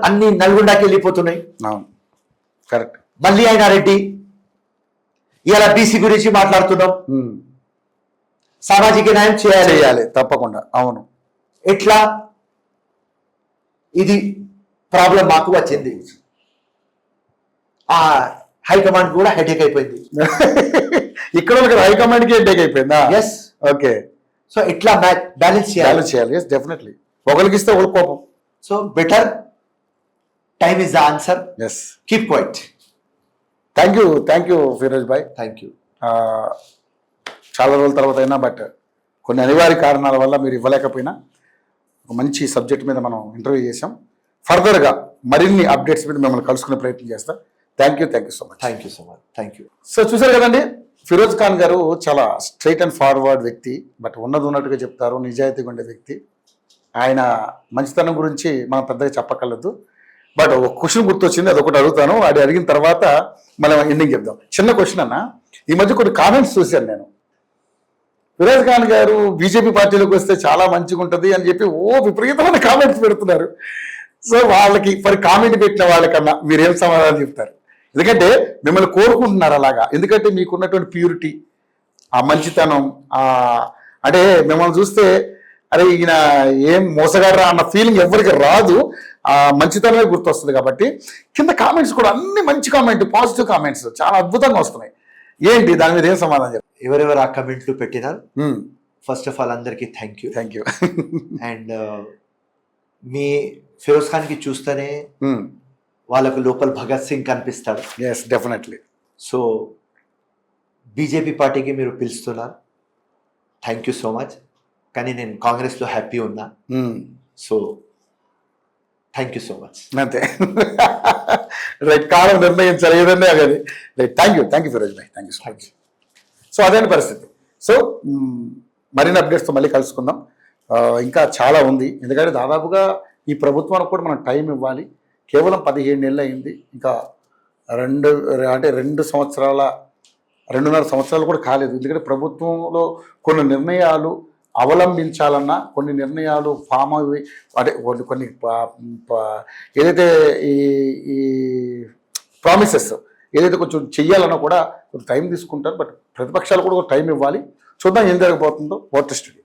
అన్ని నల్గొండకి వెళ్ళిపోతున్నాయి. కరెక్ట్. మళ్ళీ అయినా రెడ్డి ఇలా బీసీ గురించి మాట్లాడుతున్నాం. సామాజిక న్యాయం చేయాలి తప్పకుండా. అవును. ఎట్లా? ఇది ప్రాబ్లం మాకు వచ్చింది. ఆ హైకమాండ్ కూడా హెడేక్ అయిపోయింది. ఇక్కడ హైకమాండ్ కి హెడేక్ అయిపోయిందా? ఎస్. ఓకే. సో ఎట్లా బ్యాలెన్స్ చేయాలి? Yes, definitely. ఒకరికి ఇస్తే ఒకరికి కోపం. So better time is the answer. Yes. Keep quiet. Thank you Firoz bhai. Thank you. చాలా రోజుల తర్వాత అయినా, బట్ కొన్ని అనివార్య కారణాల వల్ల మీరు ఇవ్వలేకపోయినా ఒక మంచి సబ్జెక్ట్ మీద మనం ఇంటర్వ్యూ చేసాం. ఫర్దర్గా మరిన్ని అప్డేట్స్ మీద మిమ్మల్ని కలుసుకునే ప్రయత్నం చేస్తాం. Thank you so much. Thank you. So చూసారు కదండి, ఫిరోజ్ ఖాన్ గారు చాలా స్ట్రైట్ అండ్ ఫార్వర్డ్ వ్యక్తి, బట్ ఉన్నట్టుగా చెప్తారు, నిజాయితీగా ఉండే వ్యక్తి. ఆయన మంచితనం గురించి మనం పెద్దగా చెప్పక్కర్లేదు. బట్ ఒక క్వశ్చన్ గుర్తొచ్చింది, అదొకటి అడుగుతాను. అది అడిగిన తర్వాత మనం ఎండింగ్ చెప్దాం. చిన్న క్వశ్చన్ అన్న, ఈ మధ్య కొన్ని కామెంట్స్ చూశాను నేను. ఫిరోజ్ ఖాన్ గారు బీజేపీ పార్టీలోకి వస్తే చాలా మంచిగా ఉంటుంది అని చెప్పి విపరీతమైన కామెంట్స్ పెడుతున్నారు. సో వాళ్ళకి కామెంట్ పెట్టిన వాళ్ళకన్నా మీరేం సమాధానం చెప్తారు? ఎందుకంటే మిమ్మల్ని కోరుకుంటున్నారు అలాగా. ఎందుకంటే మీకున్నటువంటి ప్యూరిటీ, ఆ మంచితనం, అంటే మిమ్మల్ని చూస్తే అరే ఈయన ఏం మోసగాడరా అన్న ఫీలింగ్ ఎవరికి రాదు, ఆ మంచితనమే గుర్తొస్తుంది. కాబట్టి కింద కామెంట్స్ కూడా అన్ని మంచి కామెంట్, పాజిటివ్ కామెంట్స్ చాలా అద్భుతంగా వస్తున్నాయి. ఏంటి దాని మీద ఏం సమాధానం చెప్పారు? ఎవరెవరు ఆ కమెంట్లు పెట్టినారు ఫస్ట్ ఆఫ్ ఆల్ అందరికీ thank you. Thank you. And మీ ఫిరోజ్ ఖాన్కి చూస్తేనే వాళ్ళకు లోపల భగత్ సింగ్ కనిపిస్తాడు. Yes, definitely. సో బీజేపీ పార్టీకి మీరు పిలుస్తున్నారు, థ్యాంక్ యూ సో మచ్. కానీ నేను కాంగ్రెస్లో హ్యాపీ ఉన్నా. So thank you so much. అంతే. రైట్, కాలం నిర్ణయించాలి ఏదన్నా కానీ. Right, thank you Firoz bhai, thank you so much. So అదే పరిస్థితి. సో మరిన్ని అప్డేట్స్తో మళ్ళీ కలుసుకుందాం. ఇంకా చాలా ఉంది, ఎందుకంటే దాదాపుగా ఈ ప్రభుత్వానికి కూడా మనం టైం ఇవ్వాలి. కేవలం 17 నెలలు అయింది, ఇంకా 2 సంవత్సరాల 2.5 సంవత్సరాలు కూడా కాలేదు. ఎందుకంటే ప్రభుత్వంలో కొన్ని నిర్ణయాలు అవలంబించాలన్నా, కొన్ని నిర్ణయాలు ఫామ్ అవి అంటే కొన్ని ఏదైతే ఈ ప్రామిసెస్ ఏదైతే కొంచెం చెయ్యాలన్నా కూడా కొంచెం టైం తీసుకుంటారు. బట్ ప్రతిపక్షాలు కూడా టైం ఇవ్వాలి. చూద్దాం ఏం జరగబోతుందో. Water studio.